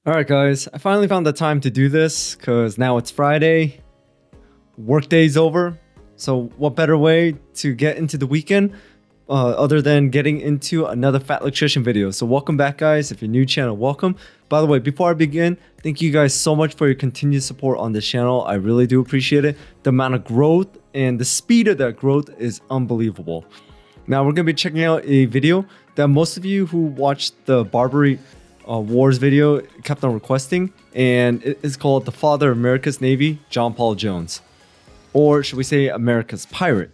Alright guys, I finally found the time to do this because now it's Friday, workday's over, so what better way to get into the weekend other than getting into another Fat Electrician video. So welcome back guys, if you're new channel, welcome. By the way, before I begin, thank you guys so much for your continued support on this channel. I really do appreciate it. The amount of growth and the speed of that growth is unbelievable. Now we're going to be checking out a video that most of you who watched the Barbary Wars video kept on requesting, and it is called The Father of America's Navy, John Paul Jones. Or should we say America's Pirate?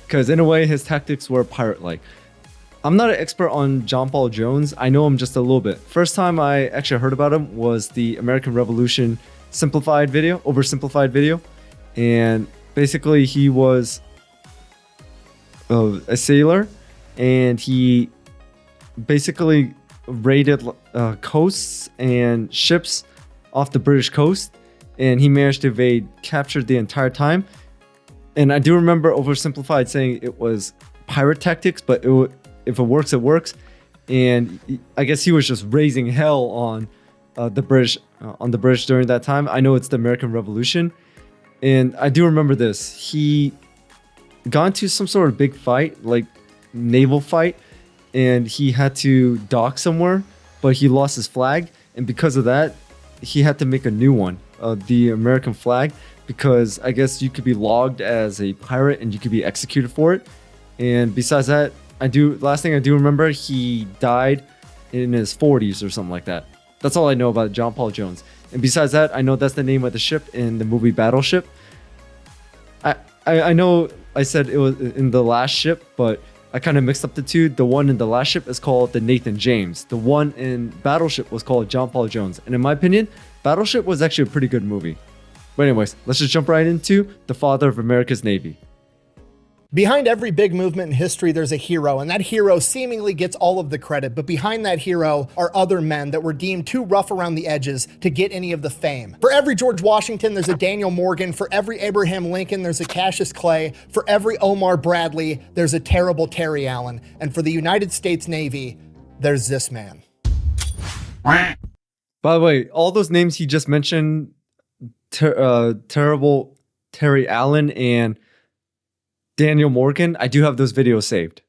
Because in a way his tactics were pirate-like. I'm not an expert on John Paul Jones, I know him just a little bit. First time I actually heard about him was the American Revolution simplified video, oversimplified video. And basically he was a sailor, and he basically raided coasts and ships off the British coast, and he managed to evade, captured the entire time. And I do remember oversimplified saying it was pirate tactics, but if it works, it works. And I guess he was just raising hell on the British during that time. I know it's the American Revolution, and I do remember this. He got into some sort of big fight, like naval fight, and he had to dock somewhere, but he lost his flag, and because of that he had to make a new one, the American flag, because I guess you could be logged as a pirate and you could be executed for it. And besides that, last thing I do remember, he died in his 40s or something like that. That's all I know about John Paul Jones. And besides that, I know that's the name of the ship in the movie Battleship. I know I said it was in The Last Ship, but I kind of mixed up the two. The one in The Last Ship is called the Nathan James. The one in Battleship was called John Paul Jones. And in my opinion, Battleship was actually a pretty good movie. But anyways, let's just jump right into the Father of America's Navy. Behind every big movement in history, there's a hero, and that hero seemingly gets all of the credit, but behind that hero are other men that were deemed too rough around the edges to get any of the fame. For every George Washington, there's a Daniel Morgan. For every Abraham Lincoln, there's a Cassius Clay. For every Omar Bradley, there's a terrible Terry Allen. And for the United States Navy, there's this man. By the way, all those names he just mentioned, terrible Terry Allen and Daniel Morgan, I do have those videos saved.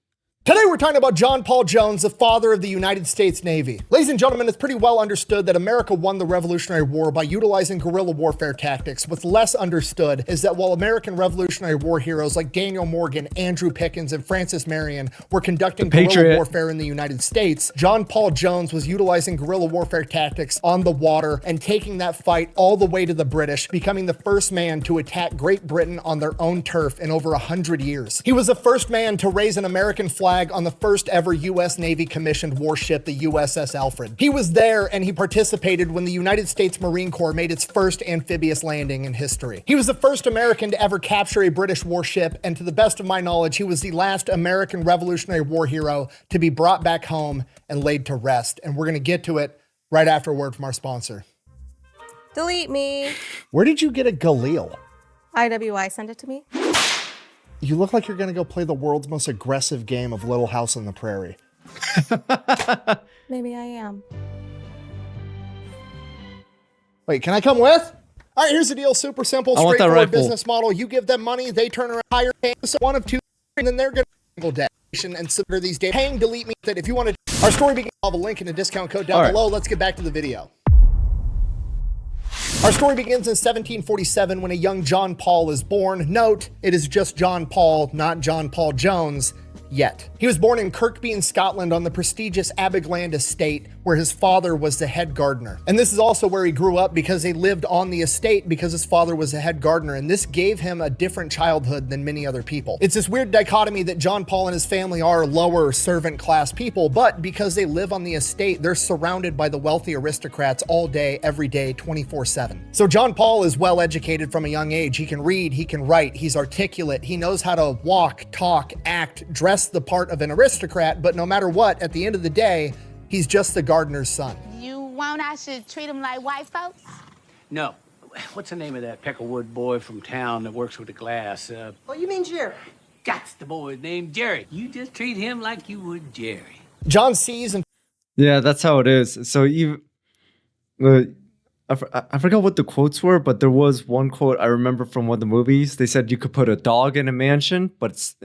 Today we're talking about John Paul Jones, the father of the United States Navy. Ladies and gentlemen, it's pretty well understood that America won the Revolutionary War by utilizing guerrilla warfare tactics. What's less understood is that while American Revolutionary War heroes like Daniel Morgan, Andrew Pickens, and Francis Marion were conducting guerrilla warfare in the United States, John Paul Jones was utilizing guerrilla warfare tactics on the water and taking that fight all the way to the British, becoming the first man to attack Great Britain on their own turf in over 100 years. He was the first man to raise an American flag on the first ever U.S. Navy commissioned warship, the USS Alfred. He was there and he participated when the United States Marine Corps made its first amphibious landing in history. He was the first American to ever capture a British warship, and to the best of my knowledge, he was the last American Revolutionary War hero to be brought back home and laid to rest. And we're going to get to it right after a word from our sponsor. Delete me. Where did you get a Galil? IWI sent it to me. You look like you're going to go play the world's most aggressive game of Little House on the Prairie. Maybe I am. Wait, can I come with? All right, here's the deal. Super simple, straightforward business model. You give them money, they turn around, hire paying, so one of two, and then they're going to debt and submit these days. Paying, delete me. That if you want to, our story begins. I'll have a link and a discount code down below. Let's get back to the video. Our story begins in 1747 when a young John Paul is born. Note, it is just John Paul, not John Paul Jones, yet. He was born in Kirkby in Scotland on the prestigious Abbeyland estate where his father was the head gardener. And this is also where he grew up because they lived on the estate because his father was the head gardener, and this gave him a different childhood than many other people. It's this weird dichotomy that John Paul and his family are lower servant class people, but because they live on the estate, they're surrounded by the wealthy aristocrats all day, every day, 24/7. So John Paul is well educated from a young age. He can read, he can write, he's articulate, he knows how to walk, talk, act, dress the part of an aristocrat, but no matter what, at the end of the day, he's just the gardener's son. You want I should treat him like white folks? No. What's the name of that Peckerwood boy from town that works with the glass? Oh, you mean Jerry? That's the boy's name, Jerry. You just treat him like you would Jerry. John sees and Yeah, that's how it is. So even, uh, I forgot what the quotes were, but there was one quote I remember from one of the movies. They said you could put a dog in a mansion, but it's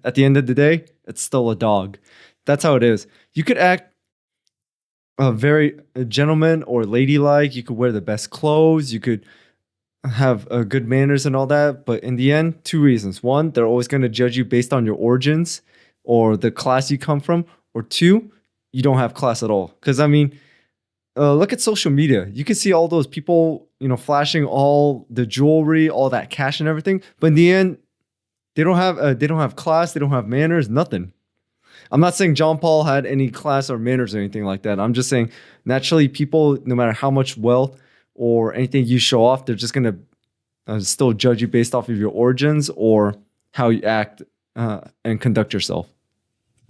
at the end of the day, it's still a dog. That's how it is. You could act very gentleman or ladylike. You could wear the best clothes. You could have good manners and all that. But in the end, two reasons. One, they're always going to judge you based on your origins or the class you come from. Or two, you don't have class at all. Because, I mean, look at social media. You can see all those people, flashing all the jewelry, all that cash and everything. But in the end, they don't have class. They don't have manners. Nothing. I'm not saying John Paul had any class or manners or anything like that. I'm just saying naturally, people, no matter how much wealth or anything you show off, they're just gonna still judge you based off of your origins or how you act and conduct yourself.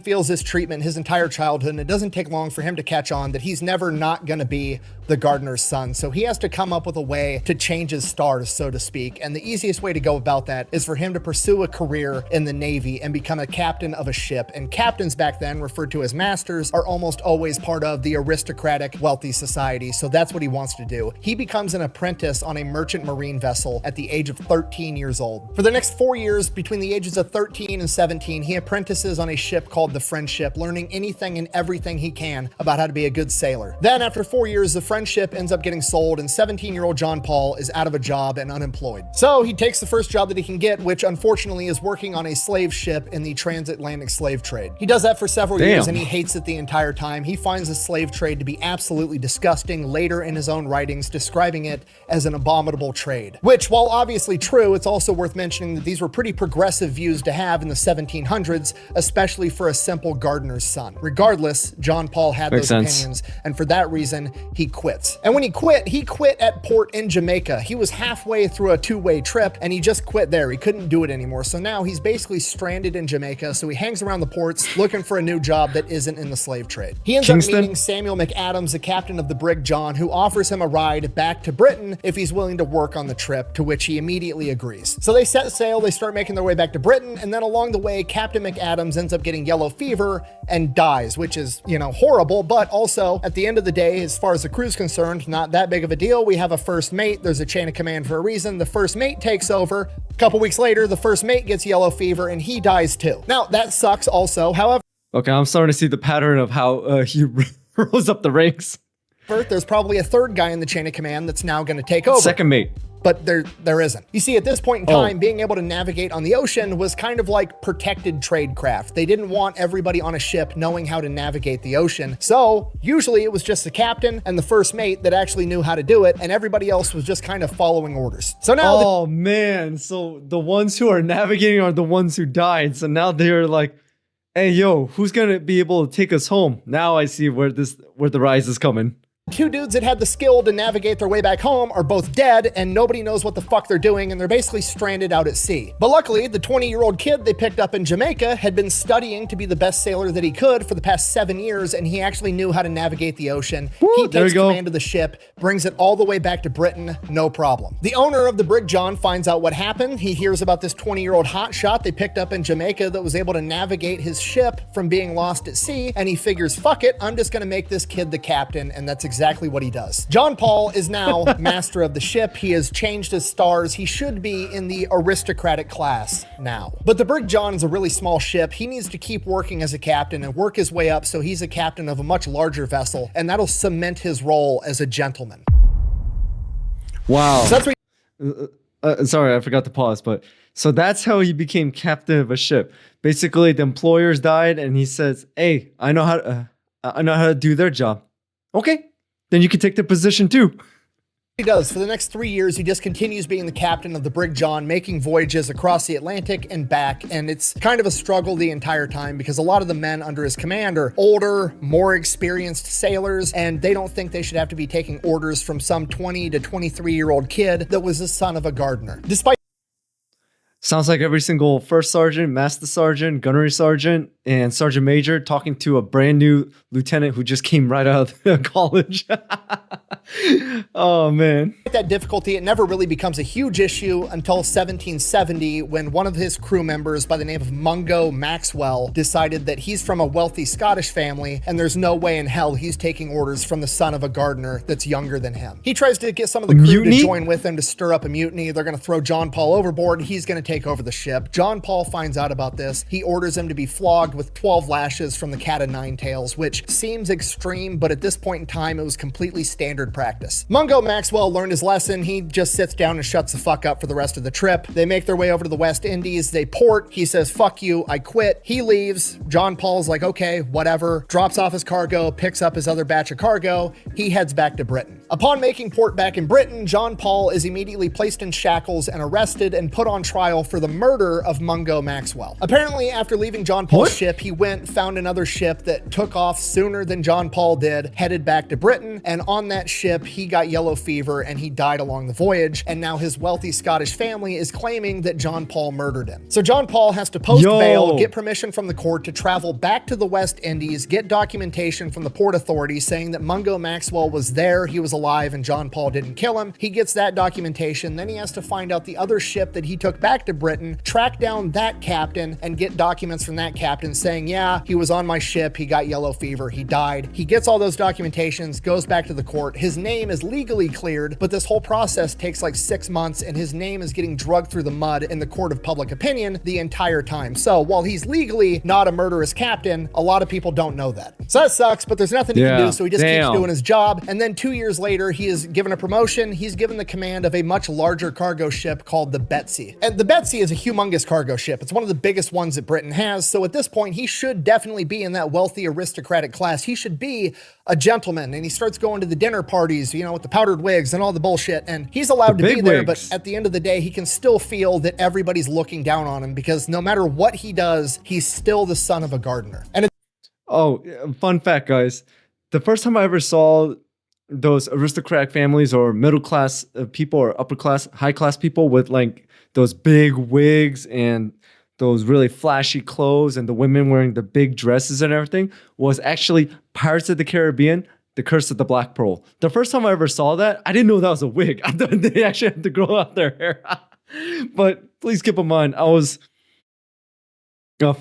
Feels this treatment his entire childhood, and it doesn't take long for him to catch on that he's never not going to be the gardener's son. So he has to come up with a way to change his stars, so to speak. And the easiest way to go about that is for him to pursue a career in the Navy and become a captain of a ship. And captains back then, referred to as masters, are almost always part of the aristocratic, wealthy society. So that's what he wants to do. He becomes an apprentice on a merchant marine vessel at the age of 13 years old. For the next 4 years, between the ages of 13 and 17, he apprentices on a ship called the Friendship, learning anything and everything he can about how to be a good sailor. Then after 4 years, the Friendship ends up getting sold, and 17-year-old John Paul is out of a job and unemployed. So he takes the first job that he can get, which unfortunately is working on a slave ship in the transatlantic slave trade. He does that for several years, and he hates it the entire time. He finds the slave trade to be absolutely disgusting, later in his own writings describing it as an abominable trade. Which, while obviously true, it's also worth mentioning that these were pretty progressive views to have in the 1700s, especially for a simple gardener's son. Regardless, John Paul had those opinions, and for that reason, he quits. And when he quit at port in Jamaica. He was halfway through a two-way trip, and he just quit there. He couldn't do it anymore. So now he's basically stranded in Jamaica, so he hangs around the ports looking for a new job that isn't in the slave trade. He ends up meeting Samuel McAdams, the captain of the brig John, who offers him a ride back to Britain if he's willing to work on the trip, to which he immediately agrees. So they set sail, they start making their way back to Britain, and then along the way, Captain McAdams ends up getting yellow fever and dies, which is, horrible, but also at the end of the day, as far as the crew's concerned, not that big of a deal. We have a first mate. There's a chain of command for a reason. The first mate takes over. A couple weeks later, the first mate gets yellow fever and he dies too. Now that sucks also. However, okay, I'm starting to see the pattern of how he rose up the ranks. There's probably a third guy in the chain of command that's now going to take over. Second mate. But there isn't. You see, at this point in time, being able to navigate on the ocean was kind of like protected tradecraft. They didn't want everybody on a ship knowing how to navigate the ocean. So usually it was just the captain and the first mate that actually knew how to do it, and everybody else was just kind of following orders. So now man, so the ones who are navigating are the ones who died. So now they're like, hey, yo, who's gonna be able to take us home? Now I see where the rise is coming. Two dudes that had the skill to navigate their way back home are both dead, and nobody knows what the fuck they're doing, and they're basically stranded out at sea. But luckily, the 20-year-old kid they picked up in Jamaica had been studying to be the best sailor that he could for the past 7 years, and he actually knew how to navigate the ocean. He takes command of the ship, brings it all the way back to Britain, no problem. The owner of the brig John finds out what happened. He hears about this 20-year-old hotshot they picked up in Jamaica that was able to navigate his ship from being lost at sea, and he figures, fuck it, I'm just gonna make this kid the captain, and that's exactly what he does. John Paul is now master of the ship. He has changed his stars. He should be in the aristocratic class now. But the brig John is a really small ship. He needs to keep working as a captain and work his way up so he's a captain of a much larger vessel, and that'll cement his role as a gentleman. Wow. So that's what sorry, I forgot to pause, but so that's how he became captain of a ship. Basically, the employers died, and he says, "Hey, I know how to do their job." Okay. Then you can take the position too. He does. For the next 3 years, he just continues being the captain of the brig John, making voyages across the Atlantic and back. And it's kind of a struggle the entire time because a lot of the men under his command are older, more experienced sailors, and they don't think they should have to be taking orders from some 20 to 23-year-old kid that was the son of a gardener. Despite Sounds like every single first sergeant, master sergeant, gunnery sergeant and sergeant major talking to a brand new lieutenant who just came right out of college. Oh man. That difficulty, it never really becomes a huge issue until 1770, when one of his crew members by the name of Mungo Maxwell decided that he's from a wealthy Scottish family and there's no way in hell he's taking orders from the son of a gardener that's younger than him. He tries to get some of the crew to join with him to stir up a mutiny. They're going to throw John Paul overboard and he's going to take over the ship. John Paul finds out about this. He orders him to be flogged with 12 lashes from the cat o' nine tails, which seems extreme, but at this point in time, it was completely standard practice. Mungo Maxwell learned his lesson. He just sits down and shuts the fuck up for the rest of the trip. They make their way over to the West Indies. They port. He says, fuck you, I quit. He leaves. John Paul's like, okay, whatever. Drops off his cargo, picks up his other batch of cargo. He heads back to Britain. Upon making port back in Britain, John Paul is immediately placed in shackles and arrested and put on trial for the murder of Mungo Maxwell. Apparently, after leaving John Paul's ship, he went, found another ship that took off sooner than John Paul did, headed back to Britain, and on that ship, he got yellow fever and he died along the voyage, and now his wealthy Scottish family is claiming that John Paul murdered him. So John Paul has to post bail, get permission from the court to travel back to the West Indies, get documentation from the port authorities saying that Mungo Maxwell was there, he was alive, and John Paul didn't kill him. He gets that documentation, then he has to find out the other ship that he took back to Britain, track down that captain, and get documents from that captain saying, yeah, he was on my ship, he got yellow fever, he died. He gets all those documentations, goes back to the court. His name is legally cleared, but this whole process takes like 6 months, and his name is getting drugged through the mud in the court of public opinion the entire time. So while he's legally not a murderous captain, a lot of people don't know that. So that sucks, but there's nothing he can do, so he just keeps doing his job. And then 2 years later, he is given a promotion. He's given the command of a much larger cargo ship called the Betsy. And the Betsy is a humongous cargo ship. It's one of the biggest ones that Britain has. So at this point, he should definitely be in that wealthy aristocratic class. He should be a gentleman, and he starts going to the dinner parties, you know, with the powdered wigs and all the bullshit, and he's allowed to be there, but at the end of the day, he can still feel that everybody's looking down on him because no matter what he does, he's still the son of a gardener. And fun fact, guys. The first time I ever saw those aristocratic families or middle class people or upper class, high class people with like those big wigs and those really flashy clothes and the women wearing the big dresses and everything was actually Pirates of the Caribbean, The Curse of the Black Pearl. The first time I ever saw that, I didn't know that was a wig. I thought they actually had to grow out their hair. But please keep in mind, I was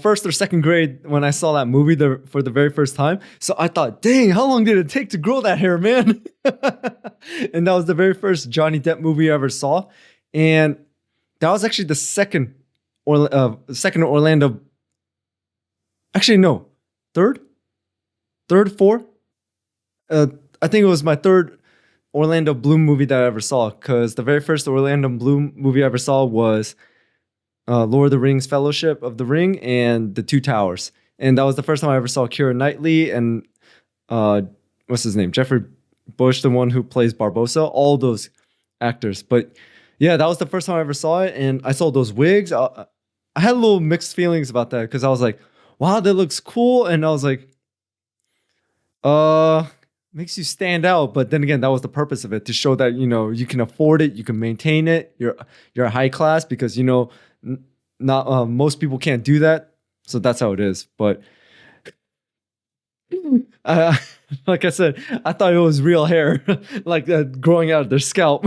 first or second grade when I saw that movie for the very first time. So I thought, dang, how long did it take to grow that hair, man? And that was the very first Johnny Depp movie I ever saw. And that was actually the second Orlando. Actually, no. Third, fourth? I think it was my third Orlando Bloom movie that I ever saw, because the very first Orlando Bloom movie I ever saw was Lord of the Rings Fellowship of the Ring and The Two Towers. And that was the first time I ever saw Keira Knightley and what's his name? Jeffrey Bush, the one who plays Barbossa, all those actors. But yeah, that was the first time I ever saw it. And I saw those wigs. I had a little mixed feelings about that because I was like, wow, that looks cool. And I was like, makes you stand out. But then again, that was the purpose of it, to show that, you know, you can afford it, you can maintain it, you're high class, because, you know, not most people can't do that. So that's how it is. But like I said, I thought it was real hair, like growing out of their scalp.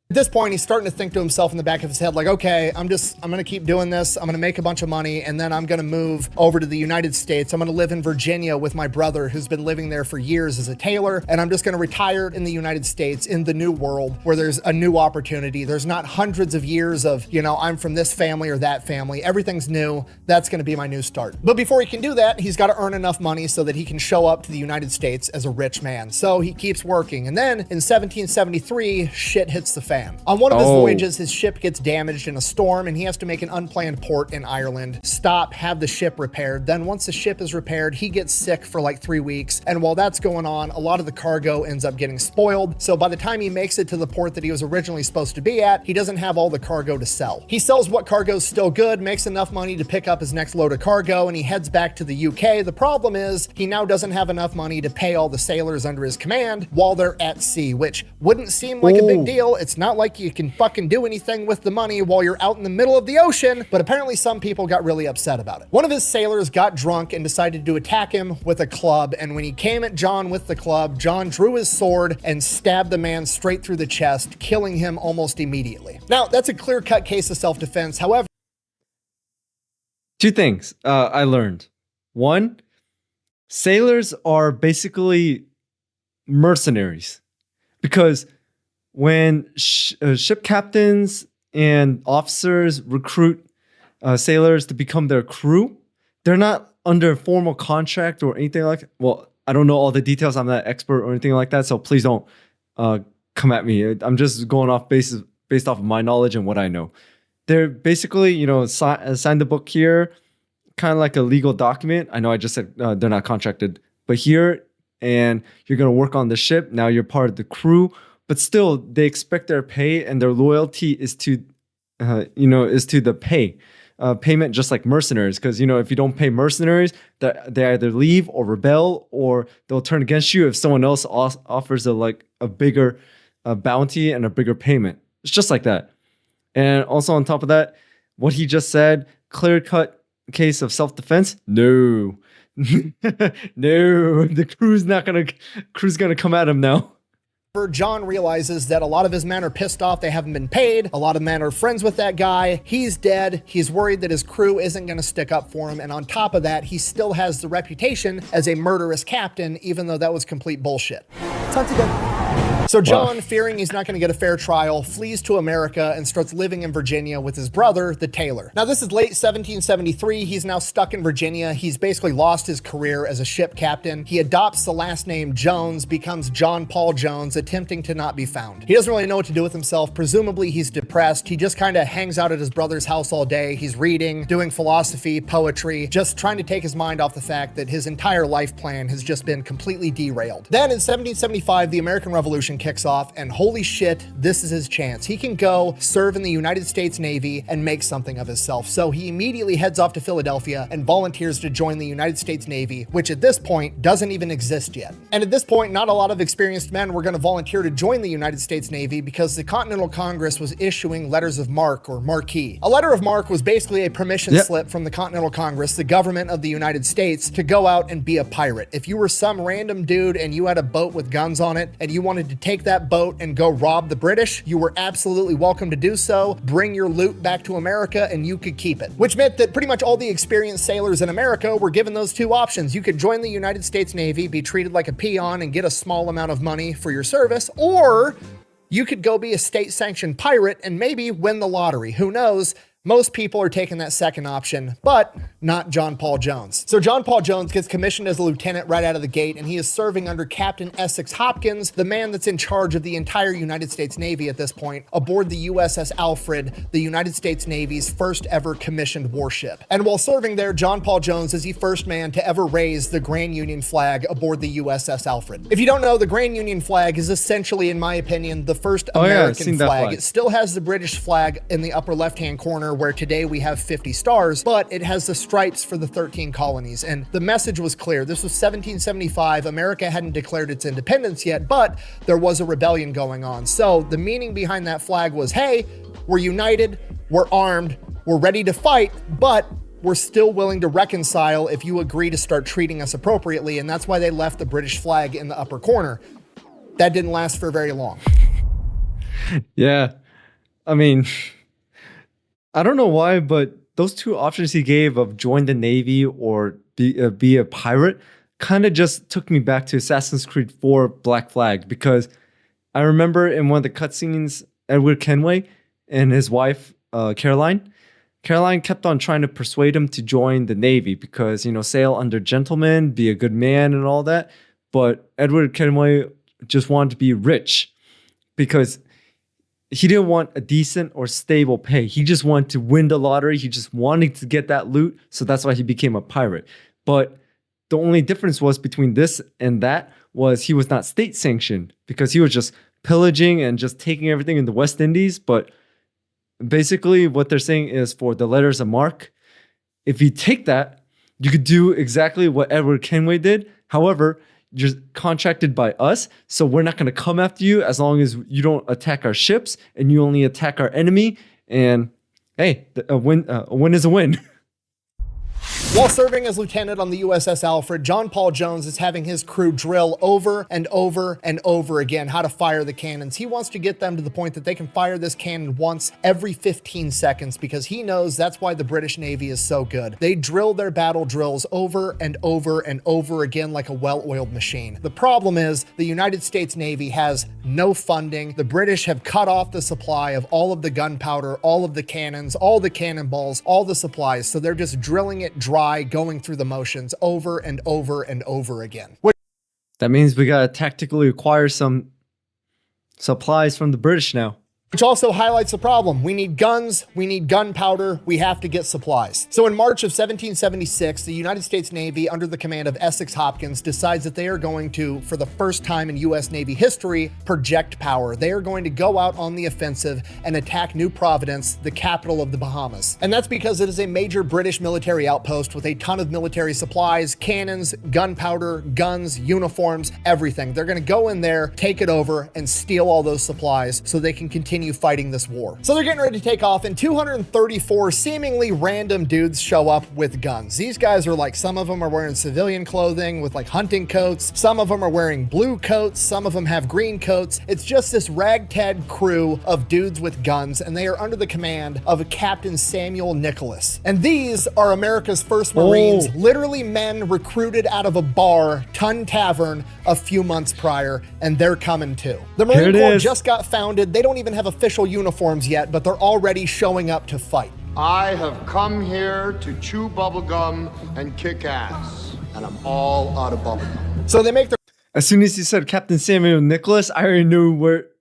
At this point, he's starting to think to himself in the back of his head, like, okay, I'm going to keep doing this. I'm going to make a bunch of money, and then I'm going to move over to the United States. I'm going to live in Virginia with my brother, who's been living there for years as a tailor, and I'm just going to retire in the United States, in the new world, where there's a new opportunity. There's not hundreds of years of, you know, I'm from this family or that family. Everything's new. That's going to be my new start. But before he can do that, he's got to earn enough money so that he can show up to the United States as a rich man. So he keeps working. And then in 1773, shit hits the fan. On one of his voyages, his ship gets damaged in a storm, and he has to make an unplanned port in Ireland, stop, have the ship repaired. Then once the ship is repaired, he gets sick for like 3 weeks. And while that's going on, a lot of the cargo ends up getting spoiled. So by the time he makes it to the port that he was originally supposed to be at, he doesn't have all the cargo to sell. He sells what cargo's still good, makes enough money to pick up his next load of cargo, and he heads back to the UK. The problem is he now doesn't have enough money to pay all the sailors under his command while they're at sea, which wouldn't seem like a big deal. It's not Not like you can fucking do anything with the money while you're out in the middle of the ocean, but apparently some people got really upset about it. One of his sailors got drunk and decided to attack him with a club, and when he came at John with the club, John drew his sword and stabbed the man straight through the chest, killing him almost immediately. Now, that's a clear-cut case of self-defense. However, Two things I learned. One, sailors are basically mercenaries, because when ship captains and officers recruit sailors to become their crew, they're not under formal contract or anything like that. Well, I don't know all the details. I'm not expert or anything like that, so please don't come at me. I'm just going off based off of my knowledge and what I know. They're basically, sign the book here, kind of like a legal document. I know I just said they're not contracted, but here, and you're going to work on the ship. Now you're part of the crew, but still they expect their pay, and their loyalty is to, the payment, just like mercenaries. Because, if you don't pay mercenaries, they either leave or rebel, or they'll turn against you if someone else offers a bigger bounty and a bigger payment. It's just like that. And also on top of that, what he just said, clear-cut case of self-defense? No. No. The crew's gonna come at him now. John realizes that a lot of his men are pissed off they haven't been paid. A lot of men are friends with that guy. He's dead. He's worried that his crew isn't going to stick up for him. And on top of that, he still has the reputation as a murderous captain, even though that was complete bullshit. Time to go. So John, fearing he's not going to get a fair trial, flees to America and starts living in Virginia with his brother, the tailor. Now, this is late 1773. He's now stuck in Virginia. He's basically lost his career as a ship captain. He adopts the last name Jones, becomes John Paul Jones, attempting to not be found. He doesn't really know what to do with himself. Presumably, he's depressed. He just kind of hangs out at his brother's house all day. He's reading, doing philosophy, poetry, just trying to take his mind off the fact that his entire life plan has just been completely derailed. Then in 1775, the American Revolution kicks off, and holy shit, this is his chance. He can go serve in the United States Navy and make something of himself. So he immediately heads off to Philadelphia and volunteers to join the United States Navy, which at this point doesn't even exist yet. And at this point, not a lot of experienced men were going to volunteer to join the United States Navy because the Continental Congress was issuing letters of marque or marquee. A letter of marque was basically a permission slip from the Continental Congress, the government of the United States, to go out and be a pirate. If you were some random dude and you had a boat with guns on it and you wanted to take that boat and go rob the British, you were absolutely welcome to do so. Bring your loot back to America and you could keep it. Which meant that pretty much all the experienced sailors in America were given those two options. You could join the United States Navy, be treated like a peon and get a small amount of money for your service, or you could go be a state-sanctioned pirate and maybe win the lottery. Who knows? Most people are taking that second option, but not John Paul Jones. So John Paul Jones gets commissioned as a lieutenant right out of the gate, and he is serving under Captain Essex Hopkins, the man that's in charge of the entire United States Navy at this point, aboard the USS Alfred, the United States Navy's first ever commissioned warship. And while serving there, John Paul Jones is the first man to ever raise the Grand Union flag aboard the USS Alfred. If you don't know, the Grand Union flag is essentially, in my opinion, the first American flag. It still has the British flag in the upper left-hand corner, where today we have 50 stars, but it has the stripes for the 13 colonies. And the message was clear. This was 1775. America hadn't declared its independence yet, but there was a rebellion going on. So the meaning behind that flag was, hey, we're united, we're armed, we're ready to fight, but we're still willing to reconcile if you agree to start treating us appropriately. And that's why they left the British flag in the upper corner. That didn't last for very long. Yeah. I mean, I don't know why, but those two options he gave of join the Navy or be a pirate kind of just took me back to Assassin's Creed 4 Black Flag, because I remember in one of the cutscenes, Edward Kenway and his wife, Caroline kept on trying to persuade him to join the Navy because, sail under gentlemen, be a good man and all that. But Edward Kenway just wanted to be rich because he didn't want a decent or stable pay. He just wanted to win the lottery. He just wanted to get that loot. So that's why he became a pirate. But the only difference was between this and that was he was not state sanctioned, because he was just pillaging and just taking everything in the West Indies. But basically what they're saying is, for the letters of marque, if you take that, you could do exactly what Edward Kenway did. However, You're contracted by us, so we're not going to come after you as long as you don't attack our ships and you only attack our enemy. And hey, a win is a win. While serving as lieutenant on the USS Alfred, John Paul Jones is having his crew drill over and over and over again how to fire the cannons. He wants to get them to the point that they can fire this cannon once every 15 seconds because he knows that's why the British Navy is so good. They drill their battle drills over and over and over again like a well-oiled machine. The problem is the United States Navy has no funding. The British have cut off the supply of all of the gunpowder, all of the cannons, all the cannonballs, all the supplies. So they're just drilling it dry, going through the motions over and over and over again. That means we gotta tactically acquire some supplies from the British now. Which also highlights the problem. We need guns, we need gunpowder, we have to get supplies. So in March of 1776, the United States Navy, under the command of Essex Hopkins, decides that they are going to, for the first time in US Navy history, project power. They are going to go out on the offensive and attack New Providence, the capital of the Bahamas. And that's because it is a major British military outpost with a ton of military supplies, cannons, gunpowder, guns, uniforms, everything. They're going to go in there, take it over, and steal all those supplies so they can continue fighting this war. So they're getting ready to take off, and 234 seemingly random dudes show up with guns. These guys are like, some of them are wearing civilian clothing with like hunting coats. Some of them are wearing blue coats. Some of them have green coats. It's just this ragtag crew of dudes with guns, and they are under the command of Captain Samuel Nicholas. And these are America's first Marines, literally men recruited out of a bar, Tun Tavern, a few months prior, and they're coming too. The Marine Corps just got founded. They don't even have official uniforms yet, but they're already showing up to fight. I have come here to chew bubblegum and kick ass, and I'm all out of bubblegum. So they make their As soon as he said Captain Samuel Nicholas, I already knew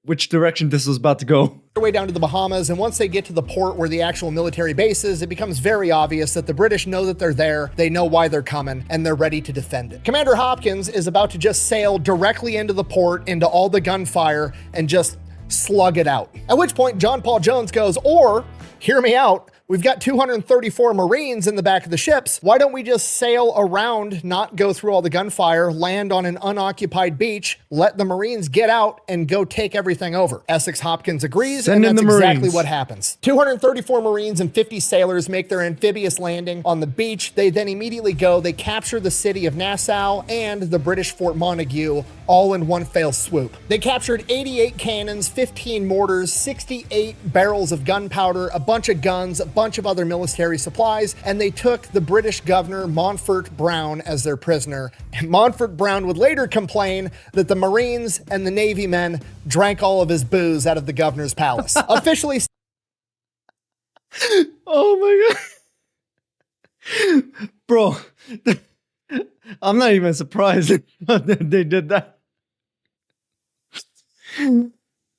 which direction this was about to go. way down to the Bahamas, and once they get to the port where the actual military base is, it becomes very obvious that the British know that they're there, they know why they're coming, and they're ready to defend it. Commander Hopkins is about to just sail directly into the port, into all the gunfire, and just slug it out. At which point, John Paul Jones goes, or, hear me out, we've got 234 Marines in the back of the ships. Why don't we just sail around, not go through all the gunfire, land on an unoccupied beach, let the Marines get out and go take everything over? Essex Hopkins agrees, and that's exactly what happens. 234 Marines and 50 sailors make their amphibious landing on the beach. They then immediately go, they capture the city of Nassau and the British Fort Montague all in one fell swoop. They captured 88 cannons, 15 mortars, 68 barrels of gunpowder, a bunch of guns, a bunch of other military supplies, and they took the British governor Montfort Brown as their prisoner. And Montfort Brown would later complain that the Marines and the Navy men drank all of his booze out of the governor's palace. Officially. Oh my God. Bro, I'm not even surprised that they did that.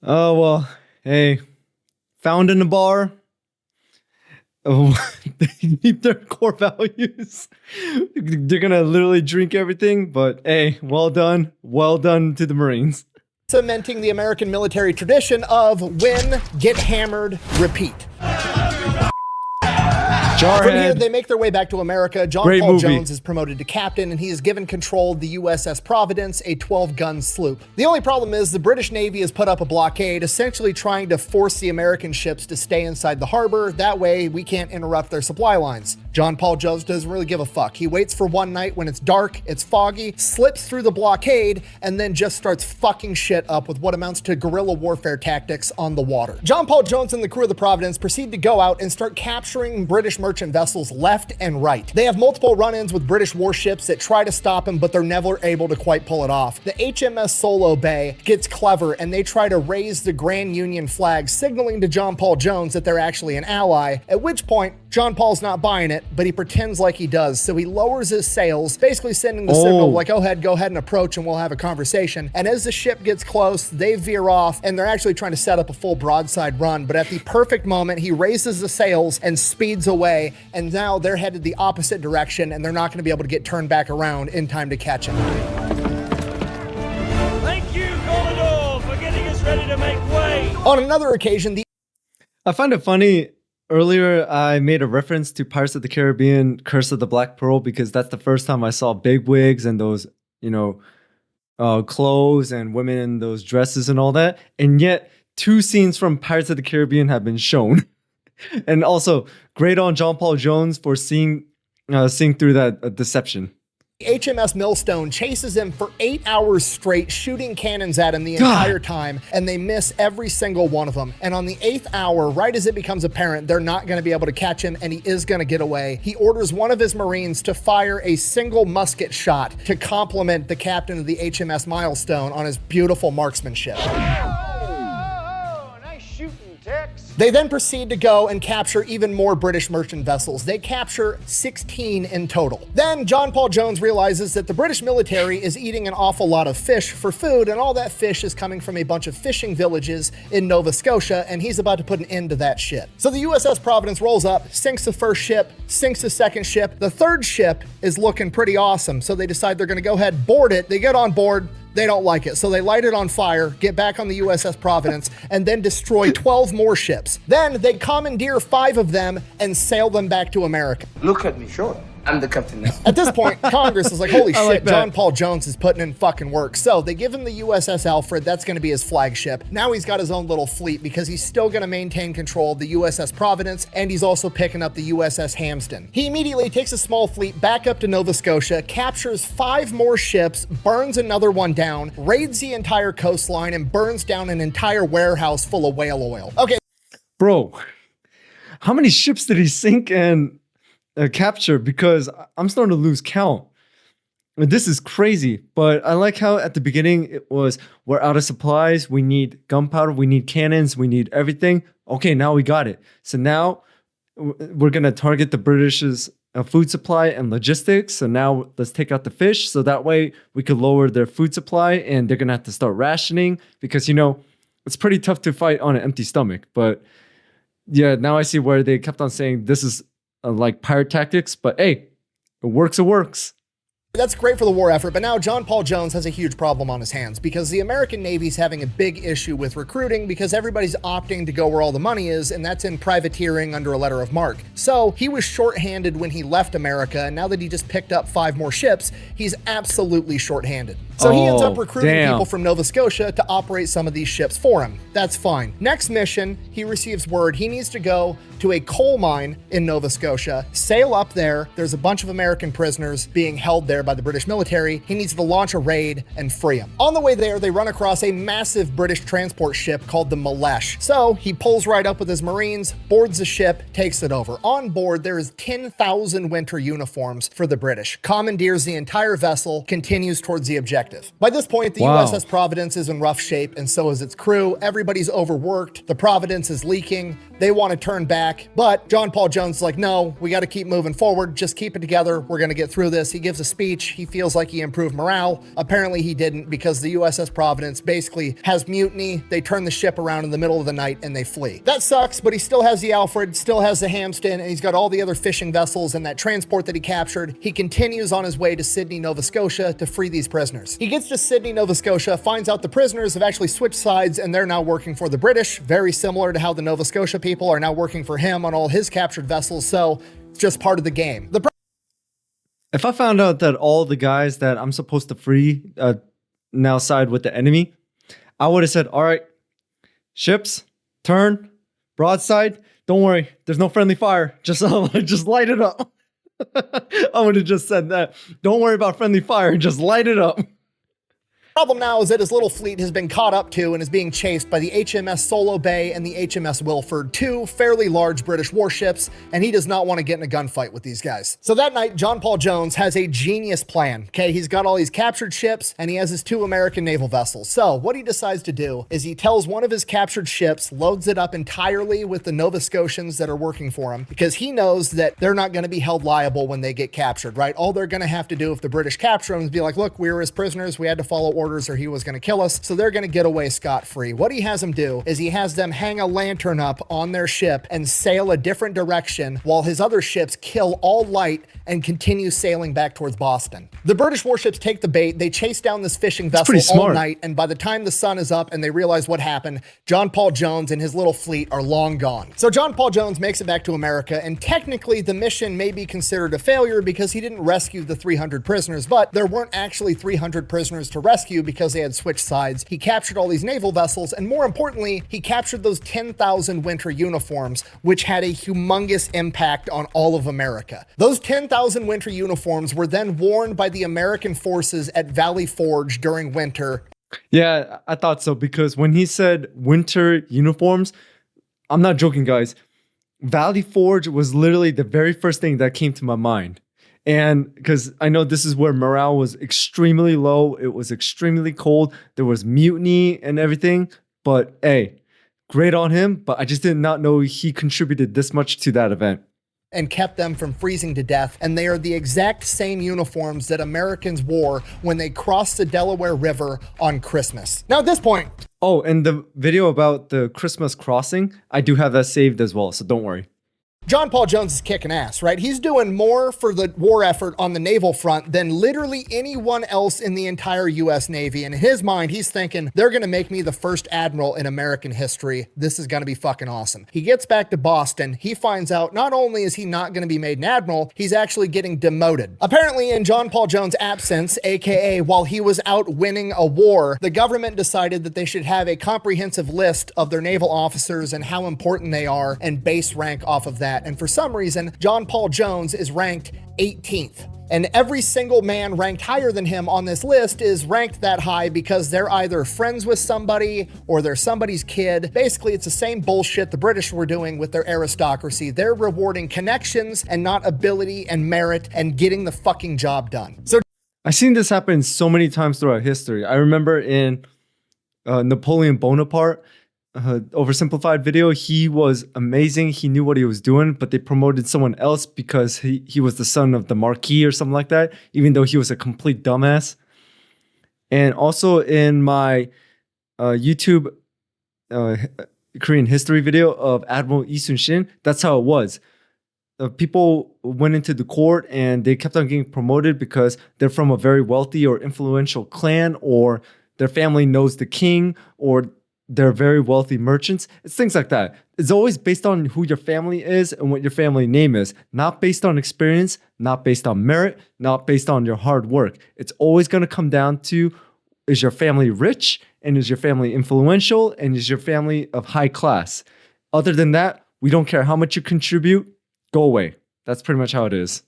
Oh, well, hey, found in a bar. Oh, they keep their core values. They're going to literally drink everything, but hey, well done. Well done to the Marines. Cementing the American military tradition of win, get hammered, repeat. From here, they make their way back to America. John Paul Jones is promoted to captain, and he is given control of the USS Providence, a 12-gun sloop. The only problem is the British Navy has put up a blockade, essentially trying to force the American ships to stay inside the harbor. That way, we can't interrupt their supply lines. John Paul Jones doesn't really give a fuck. He waits for one night when it's dark, it's foggy, slips through the blockade, and then just starts fucking shit up with what amounts to guerrilla warfare tactics on the water. John Paul Jones and the crew of the Providence proceed to go out and start capturing British merchant vessels left and right. They have multiple run-ins with British warships that try to stop him, but they're never able to quite pull it off. The HMS Solo Bay gets clever, and they try to raise the Grand Union flag, signaling to John Paul Jones that they're actually an ally, at which point John Paul's not buying it, but he pretends like he does. So he lowers his sails, basically sending the signal like, go ahead and approach and we'll have a conversation. And as the ship gets close, they veer off, and they're actually trying to set up a full broadside run. But at the perfect moment, he raises the sails and speeds away. And now they're headed the opposite direction, and they're not going to be able to get turned back around in time to catch him. Thank you, Commodore, for getting us ready to make way. On another occasion, I find it funny. Earlier, I made a reference to Pirates of the Caribbean, Curse of the Black Pearl, because that's the first time I saw bigwigs and those, clothes and women in those dresses and all that. And yet 2 scenes from Pirates of the Caribbean have been shown. And also great on John Paul Jones for seeing through that deception. HMS Millstone chases him for 8 hours straight, shooting cannons at him the entire time, and they miss every single one of them. And on the 8th hour, right as it becomes apparent they're not going to be able to catch him and he is going to get away, he orders one of his Marines to fire a single musket shot to compliment the captain of the HMS Milestone on his beautiful marksmanship. They then proceed to go and capture even more British merchant vessels. They capture 16 in total. Then John Paul Jones realizes that the British military is eating an awful lot of fish for food, and all that fish is coming from a bunch of fishing villages in Nova Scotia, and he's about to put an end to that shit. So the USS Providence rolls up, sinks the first ship, sinks the second ship. The third ship is looking pretty awesome, so they decide they're gonna go ahead, board it. They get on board. They don't like it, so they light it on fire, get back on the USS Providence, and then destroy 12 more ships. Then they commandeer 5 of them and sail them back to America. Look at me, sure. I'm the captain now. At this point, Congress is like, holy shit, like that. John Paul Jones is putting in fucking work. So they give him the USS Alfred. That's going to be his flagship. Now he's got his own little fleet because he's still going to maintain control of the USS Providence, and he's also picking up the USS Hampden. He immediately takes a small fleet back up to Nova Scotia, captures 5 more ships, burns another one down, raids the entire coastline, and burns down an entire warehouse full of whale oil. Okay. Bro, how many ships did he sink and capture? Because I'm starting to lose count. This is crazy, but I like how at the beginning it was, we're out of supplies, we need gunpowder, we need cannons, we need everything. Okay, now we got it. So now we're going to target the British's food supply and logistics. So now let's take out the fish, so that way we could lower their food supply, and they're going to have to start rationing because, you know, it's pretty tough to fight on an empty stomach. But yeah, now I see where they kept on saying this is like pirate tactics, but hey, it works, it works. That's great for the war effort, but now John Paul Jones has a huge problem on his hands because the American Navy's having a big issue with recruiting because everybody's opting to go where all the money is, and that's in privateering under a letter of marque. So he was shorthanded when he left America, and now that he just picked up 5 more ships, he's absolutely shorthanded. So he ends up recruiting people from Nova Scotia to operate some of these ships for him. That's fine. Next mission, he receives word he needs to go to a coal mine in Nova Scotia, sail up there. There's a bunch of American prisoners being held there by the British military. He needs to launch a raid and free them. On the way there, they run across a massive British transport ship called the Malesh. So he pulls right up with his Marines, boards the ship, takes it over. On board, there is 10,000 winter uniforms for the British, commandeers the entire vessel, continues towards the objective. By this point, the USS Providence is in rough shape, and so is its crew. Everybody's overworked. The Providence is leaking. They want to turn back, but John Paul Jones is like, no, we got to keep moving forward. Just keep it together. We're going to get through this. He gives a speech. He feels like he improved morale. Apparently he didn't, because the USS Providence basically has mutiny. They turn the ship around in the middle of the night and they flee. That sucks, but he still has the Alfred, still has the Hampden, and he's got all the other fishing vessels and that transport that he captured. He continues on his way to Sydney, Nova Scotia to free these prisoners. He gets to Sydney, Nova Scotia, finds out the prisoners have actually switched sides and they're now working for the British, very similar to how the Nova Scotia people are now working for him on all his captured vessels, so it's just part of the game. If I found out that all the guys that I'm supposed to free now side with the enemy, I would have said, all right, ships, turn, broadside, don't worry, there's no friendly fire, just light it up. I would have just said that. Don't worry about friendly fire, just light it up. Problem now is that his little fleet has been caught up to and is being chased by the HMS Solo Bay and the HMS Wilford, 2 fairly large British warships, and he does not want to get in a gunfight with these guys. So that night, John Paul Jones has a genius plan. Okay, he's got all these captured ships and he has his 2 American naval vessels. So what he decides to do is he tells one of his captured ships, loads it up entirely with the Nova Scotians that are working for him, because he knows that they're not going to be held liable when they get captured, right? All they're going to have to do if the British capture them is be like, look, we were his prisoners, we had to follow orders or he was going to kill us, so they're going to get away scot-free. What he has them do is he has them hang a lantern up on their ship and sail a different direction while his other ships kill all light and continue sailing back towards Boston. The British warships take the bait, they chase down this fishing vessel all night, and by the time the sun is up and they realize what happened, John Paul Jones and his little fleet are long gone. So John Paul Jones makes it back to America, and technically the mission may be considered a failure because he didn't rescue the 300 prisoners, but there weren't actually 300 prisoners to rescue few because they had switched sides. He captured all these naval vessels, and more importantly, he captured those 10,000 winter uniforms, which had a humongous impact on all of America. Those 10,000 winter uniforms were then worn by the American forces at Valley Forge during winter. Yeah, I thought so, because when he said winter uniforms, I'm not joking, guys. Valley Forge was literally the very first thing that came to my mind. And because I know this is where morale was extremely low, it was extremely cold, there was mutiny and everything. But hey, great on him. But I just did not know he contributed this much to that event. And kept them from freezing to death. And they are the exact same uniforms that Americans wore when they crossed the Delaware River on Christmas. Now, at this point... Oh, and the video about the Christmas crossing, I do have that saved as well, so don't worry. John Paul Jones is kicking ass, right? He's doing more for the war effort on the naval front than literally anyone else in the entire U.S. Navy. And in his mind, he's thinking, they're going to make me the first admiral in American history. This is going to be fucking awesome. He gets back to Boston. He finds out not only is he not going to be made an admiral, he's actually getting demoted. Apparently, in John Paul Jones' absence, aka while he was out winning a war, the government decided that they should have a comprehensive list of their naval officers and how important they are and base rank off of that. And for some reason, John Paul Jones is ranked 18th. And every single man ranked higher than him on this list is ranked that high because they're either friends with somebody or they're somebody's kid. Basically, it's the same bullshit the British were doing with their aristocracy. They're rewarding connections and not ability and merit and getting the fucking job done. So I've seen this happen so many times throughout history. I remember in Napoleon Bonaparte, oversimplified video, he was amazing. He knew what he was doing, but they promoted someone else because he was the son of the Marquis or something like that, even though he was a complete dumbass. And also in my YouTube Korean history video of Admiral Lee Sun-shin, that's how it was. People went into the court and they kept on getting promoted because they're from a very wealthy or influential clan, or their family knows the king, or they're very wealthy merchants. It's things like that. It's always based on who your family is and what your family name is, not based on experience, not based on merit, not based on your hard work. It's always going to come down to, is your family rich, and is your family influential, and is your family of high class? Other than that, we don't care how much you contribute, go away. That's pretty much how it is.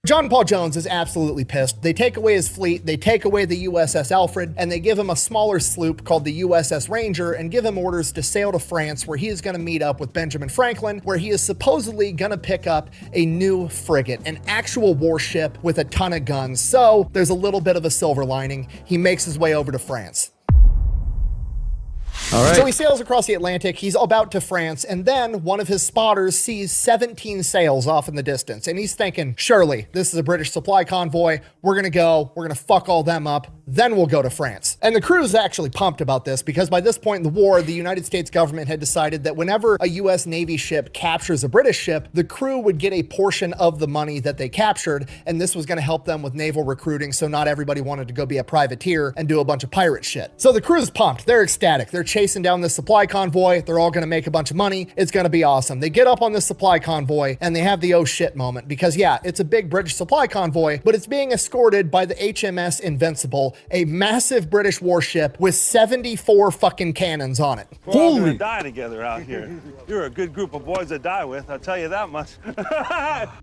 John Paul Jones is absolutely pissed. They take away his fleet, they take away the USS Alfred, and they give him a smaller sloop called the USS Ranger and give him orders to sail to France, where he is going to meet up with Benjamin Franklin, where he is supposedly going to pick up a new frigate, an actual warship with a ton of guns. So there's a little bit of a silver lining. He makes his way over to France. All right. So he sails across the Atlantic, he's about to France, and then one of his spotters sees 17 sails off in the distance, and he's thinking, surely, this is a British supply convoy, we're gonna fuck all them up, then we'll go to France. And the crew's actually pumped about this, because by this point in the war, the United States government had decided that whenever a US Navy ship captures a British ship, the crew would get a portion of the money that they captured, and this was gonna help them with naval recruiting, so not everybody wanted to go be a privateer and do a bunch of pirate shit. So the crew's pumped, they're ecstatic, they're chasing down this supply convoy. They're all going to make a bunch of money. It's going to be awesome. They get up on this supply convoy and they have the oh shit moment, because yeah, it's a big British supply convoy, but it's being escorted by the HMS Invincible, a massive British warship with 74 fucking cannons on it. We're all gonna die together out here. You're a good group of boys to die with, I'll tell you that much.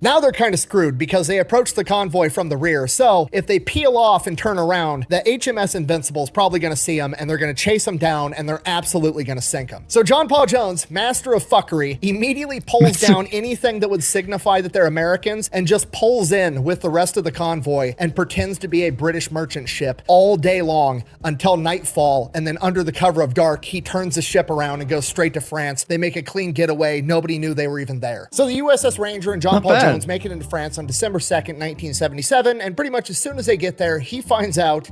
Now they're kind of screwed because they approach the convoy from the rear. So if they peel off and turn around, the HMS Invincible is probably going to see them and they're going to chase them down and they're absolutely going to sink them. So John Paul Jones, master of fuckery, immediately pulls down anything that would signify that they're Americans and just pulls in with the rest of the convoy and pretends to be a British merchant ship all day long until nightfall. And then under the cover of dark, he turns the ship around and goes straight to France. They make a clean getaway. Nobody knew they were even there. So the USS Ranger and John Paul Jones make it into France on December 2nd, 1977. And pretty much as soon as they get there, he finds out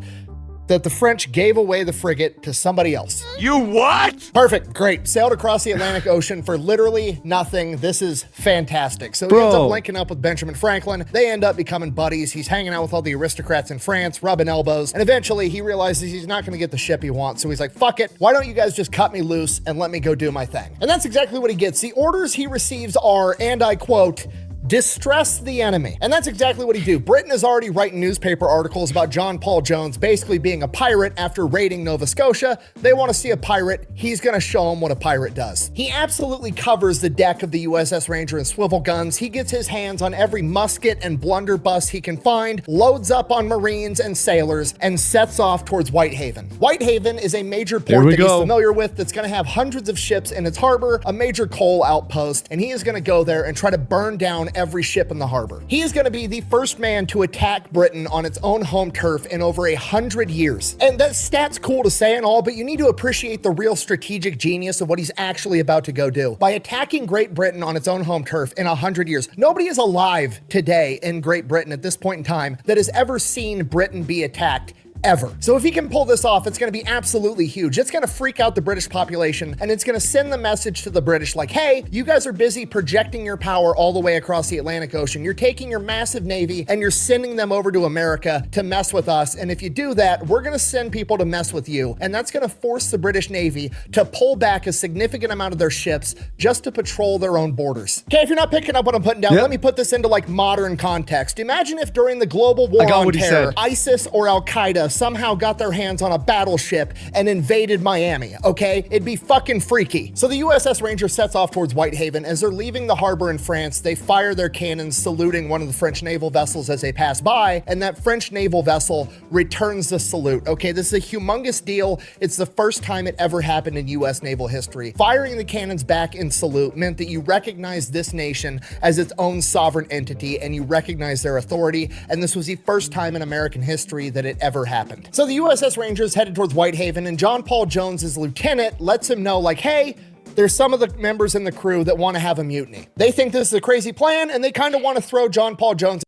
that the French gave away the frigate to somebody else. You what? Perfect, great. Sailed across the Atlantic Ocean for literally nothing. This is fantastic. So he ends up linking up with Benjamin Franklin. They end up becoming buddies. He's hanging out with all the aristocrats in France, rubbing elbows. And eventually he realizes he's not gonna get the ship he wants. So he's like, fuck it. Why don't you guys just cut me loose and let me go do my thing? And that's exactly what he gets. The orders he receives are, and I quote, distress the enemy. And that's exactly what he do. Britain is already writing newspaper articles about John Paul Jones basically being a pirate after raiding Nova Scotia. They want to see a pirate. He's going to show them what a pirate does. He absolutely covers the deck of the USS Ranger in swivel guns. He gets his hands on every musket and blunderbuss he can find, loads up on Marines and sailors, and sets off towards Whitehaven. Whitehaven is a major port that he's familiar with that's going to have hundreds of ships in its harbor, a major coal outpost, and he is going to go there and try to burn down every ship in the harbor. He is going to be the first man to attack Britain on its own home turf in over 100 years. And that stat's cool to say and all, but you need to appreciate the real strategic genius of what he's actually about to go do. By attacking Great Britain on its own home turf in 100 years, nobody is alive today in Great Britain at this point in time that has ever seen Britain be attacked ever. So if he can pull this off, it's going to be absolutely huge. It's going to freak out the British population, and it's going to send the message to the British like, hey, you guys are busy projecting your power all the way across the Atlantic Ocean. You're taking your massive navy and you're sending them over to America to mess with us. And if you do that, we're going to send people to mess with you. And that's going to force the British Navy to pull back a significant amount of their ships just to patrol their own borders. Okay, if you're not picking up what I'm putting down, let me put this into like modern context. Imagine if during the global war on terror, ISIS or Al-Qaeda somehow got their hands on a battleship and invaded Miami, okay? It'd be fucking freaky. So the USS Ranger sets off towards Whitehaven. As they're leaving the harbor in France, they fire their cannons, saluting one of the French naval vessels as they pass by, and that French naval vessel returns the salute, okay? This is a humongous deal. It's the first time it ever happened in US naval history. Firing the cannons back in salute meant that you recognize this nation as its own sovereign entity and you recognize their authority, and this was the first time in American history that it ever happened. So the USS Ranger is headed towards Whitehaven, and John Paul Jones's lieutenant lets him know, like, hey, there's some of the members in the crew that want to have a mutiny. They think this is a crazy plan, and they kind of want to throw John Paul Jones.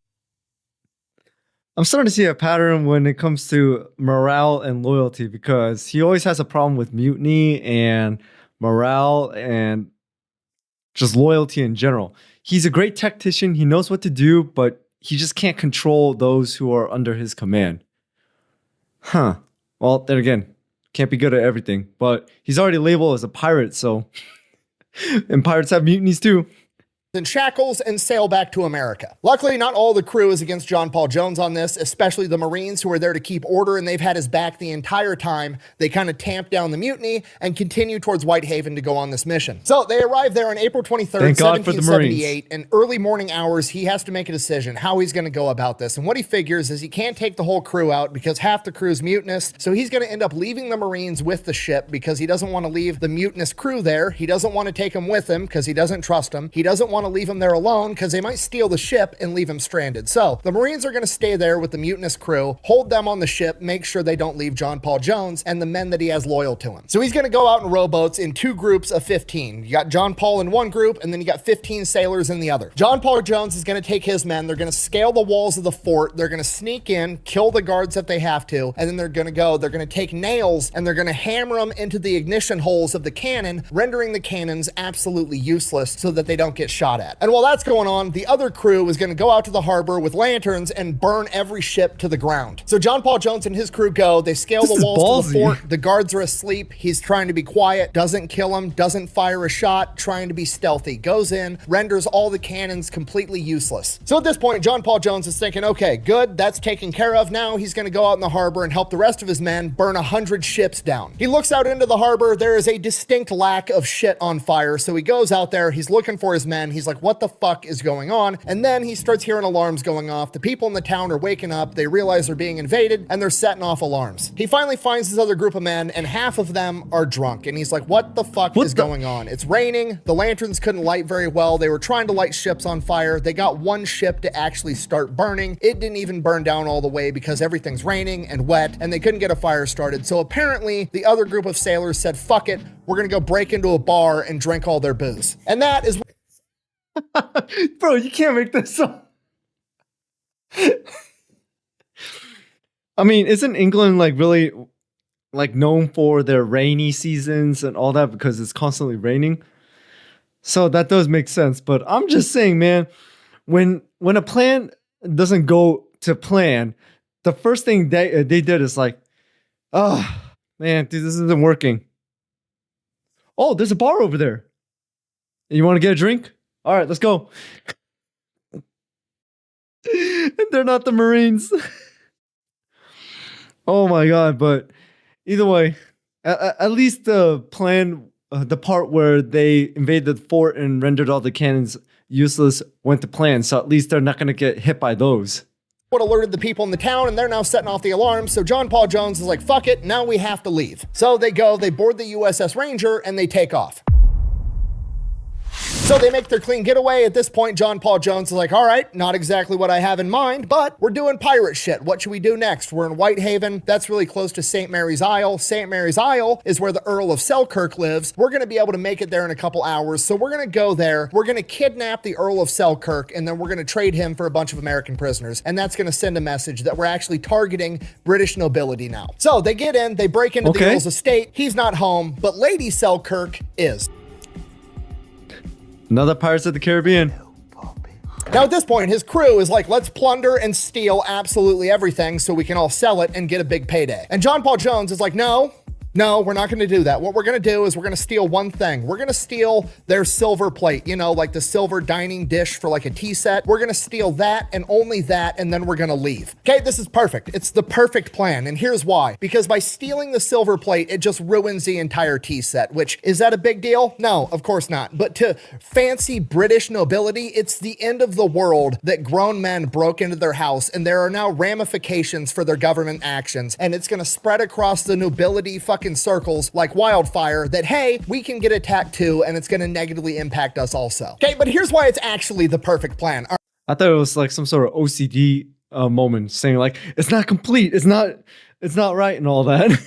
I'm starting to see a pattern when it comes to morale and loyalty, because he always has a problem with mutiny and morale and just loyalty in general. He's a great tactician. He knows what to do, but he just can't control those who are under his command. Huh. Well, then again, can't be good at everything, but he's already labeled as a pirate, so and pirates have mutinies too. In shackles and sail back to America. Luckily, not all the crew is against John Paul Jones on this, especially the Marines who are there to keep order, and they've had his back the entire time. They kind of tamp down the mutiny and continue towards Whitehaven to go on this mission. So they arrive there on April 23rd, 1778. In early morning hours, he has to make a decision how he's going to go about this. And what he figures is he can't take the whole crew out because half the crew's mutinous. So he's going to end up leaving the Marines with the ship because he doesn't want to leave the mutinous crew there. He doesn't want to take them with him because he doesn't trust them. He doesn't want to leave them there alone because they might steal the ship and leave him stranded. So the Marines are going to stay there with the mutinous crew, hold them on the ship, make sure they don't leave John Paul Jones and the men that he has loyal to him. So he's going to go out in rowboats in 2 groups of 15. You got John Paul in one group, and then you got 15 sailors in the other. John Paul Jones is going to take his men. They're going to scale the walls of the fort. They're going to sneak in, kill the guards if they have to, and then they're going to take nails and they're going to hammer them into the ignition holes of the cannon, rendering the cannons absolutely useless so that they don't get shot at. And while that's going on, the other crew is going to go out to the harbor with lanterns and burn every ship to the ground. So John Paul Jones and his crew go, they scale the walls to the fort, the guards are asleep, he's trying to be quiet, doesn't kill them, doesn't fire a shot, trying to be stealthy, goes in, renders all the cannons completely useless. So at this point, John Paul Jones is thinking, okay, good, that's taken care of. Now he's going to go out in the harbor and help the rest of his men burn 100 ships down. He looks out into the harbor, there is a distinct lack of shit on fire, so he goes out there, he's looking for his men, he's like, what the fuck is going on? And then he starts hearing alarms going off. The people in the town are waking up, they realize they're being invaded, and they're setting off alarms. He finally finds his other group of men, and half of them are drunk, and he's like, what the fuck is going on? It's raining, the lanterns couldn't light very well, they were trying to light ships on fire, they got one ship to actually start burning, it didn't even burn down all the way because everything's raining and wet, and they couldn't get a fire started. So apparently, the other group of sailors said, fuck it, we're gonna go break into a bar and drink all their booze. And that is Bro, you can't make this up. I mean, isn't England like really like known for their rainy seasons and all that because it's constantly raining? So that does make sense. But I'm just saying, man, when a plan doesn't go to plan, the first thing they did is like, oh man, dude, this isn't working. Oh, there's a bar over there. You want to get a drink? All right, let's go. And they're not the Marines. Oh my God. But either way, at least the plan, the part where they invaded the fort and rendered all the cannons useless went to plan. So at least they're not going to get hit by those. What alerted the people in the town, and they're now setting off the alarms. So John Paul Jones is like, fuck it, now we have to leave. So they go, they board the USS Ranger, and they take off. So they make their clean getaway. At this point, John Paul Jones is like, all right, not exactly what I have in mind, but we're doing pirate shit. What should we do next? We're in Whitehaven. That's really close to St. Mary's Isle. St. Mary's Isle is where the Earl of Selkirk lives. We're going to be able to make it there in a couple hours. So we're going to go there. We're going to kidnap the Earl of Selkirk, and then we're going to trade him for a bunch of American prisoners. And that's going to send a message that we're actually targeting British nobility now. So they get in, they break into the Earl's estate. He's not home, but Lady Selkirk is. Another Pirates of the Caribbean. Now at this point, his crew is like, let's plunder and steal absolutely everything so we can all sell it and get a big payday. And John Paul Jones is like, no, we're not going to do that. What we're going to do is we're going to steal one thing. We're going to steal their silver plate, you know, like the silver dining dish for like a tea set. We're going to steal that and only that, and then we're going to leave. Okay, this is perfect. It's the perfect plan, and here's why. Because by stealing the silver plate, it just ruins the entire tea set, which, is that a big deal? No, of course not. But to fancy British nobility, it's the end of the world that grown men broke into their house, and there are now ramifications for their government actions, and it's going to spread across the nobility fucking circles like wildfire that, hey, we can get attacked too, and it's going to negatively impact us also. Okay, but here's why it's actually the perfect plan. I thought it was like some sort of OCD moment saying like, it's not complete, it's not right and all that.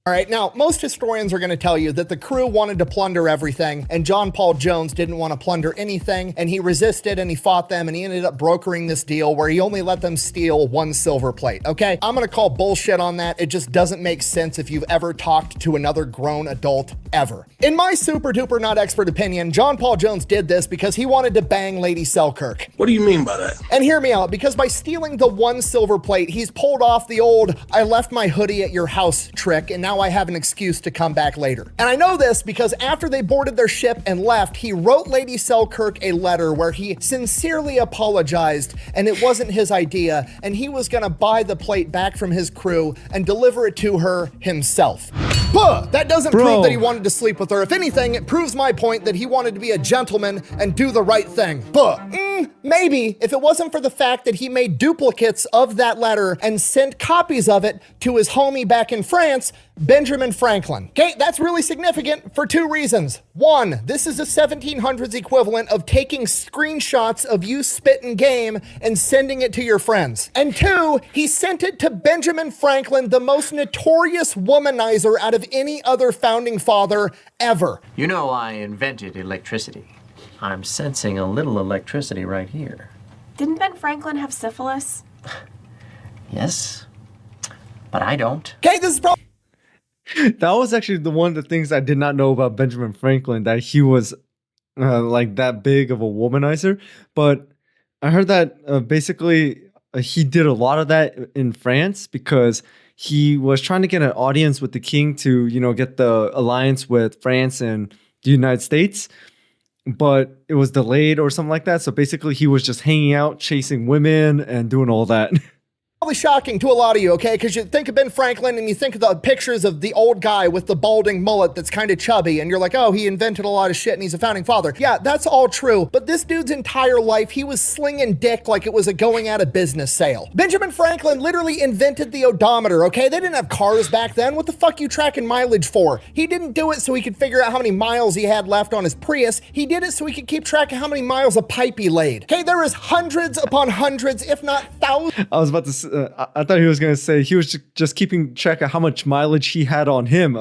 All right, now, most historians are going to tell you that the crew wanted to plunder everything, and John Paul Jones didn't want to plunder anything, and he resisted, and he fought them, and he ended up brokering this deal where he only let them steal one silver plate, okay? I'm going to call bullshit on that. It just doesn't make sense if you've ever talked to another grown adult ever. In my super duper not expert opinion, John Paul Jones did this because he wanted to bang Lady Selkirk. What do you mean by that? And hear me out, because by stealing the one silver plate, he's pulled off the old, I left my hoodie at your house trick, and now I have an excuse to come back later. And I know this because after they boarded their ship and left, he wrote Lady Selkirk a letter where he sincerely apologized, and it wasn't his idea, and he was gonna buy the plate back from his crew and deliver it to her himself. But that doesn't prove that he wanted to sleep with her. If anything, it proves my point that he wanted to be a gentleman and do the right thing. But maybe if it wasn't for the fact that he made duplicates of that letter and sent copies of it to his homie back in France, Benjamin Franklin. Okay, that's really significant for two reasons. One, this is a 1700s equivalent of taking screenshots of you spitting game and sending it to your friends. And two, he sent it to Benjamin Franklin, the most notorious womanizer out of any other founding father ever. You know, I invented electricity. I'm sensing a little electricity right here. Didn't Ben Franklin have syphilis? Yes, but I don't. Okay, this is probably... That was actually one of the things I did not know about Benjamin Franklin, that he was like that big of a womanizer. But I heard that basically he did a lot of that in France because he was trying to get an audience with the king to, you know, get the alliance with France and the United States. But it was delayed or something like that. So basically he was just hanging out, chasing women and doing all that. Probably shocking to a lot of you, okay? Because you think of Ben Franklin and you think of the pictures of the old guy with the balding mullet that's kind of chubby, and you're like, oh, he invented a lot of shit and he's a founding father. Yeah, that's all true. But this dude's entire life, he was slinging dick like it was a going out of business sale. Benjamin Franklin literally invented the odometer, okay? They didn't have cars back then. What the fuck you tracking mileage for? He didn't do it so he could figure out how many miles he had left on his Prius. He did it so he could keep track of how many miles of pipe he laid. Okay, there is hundreds upon hundreds, if not thousands. I was about to I thought he was going to say he was just keeping track of how much mileage he had on him.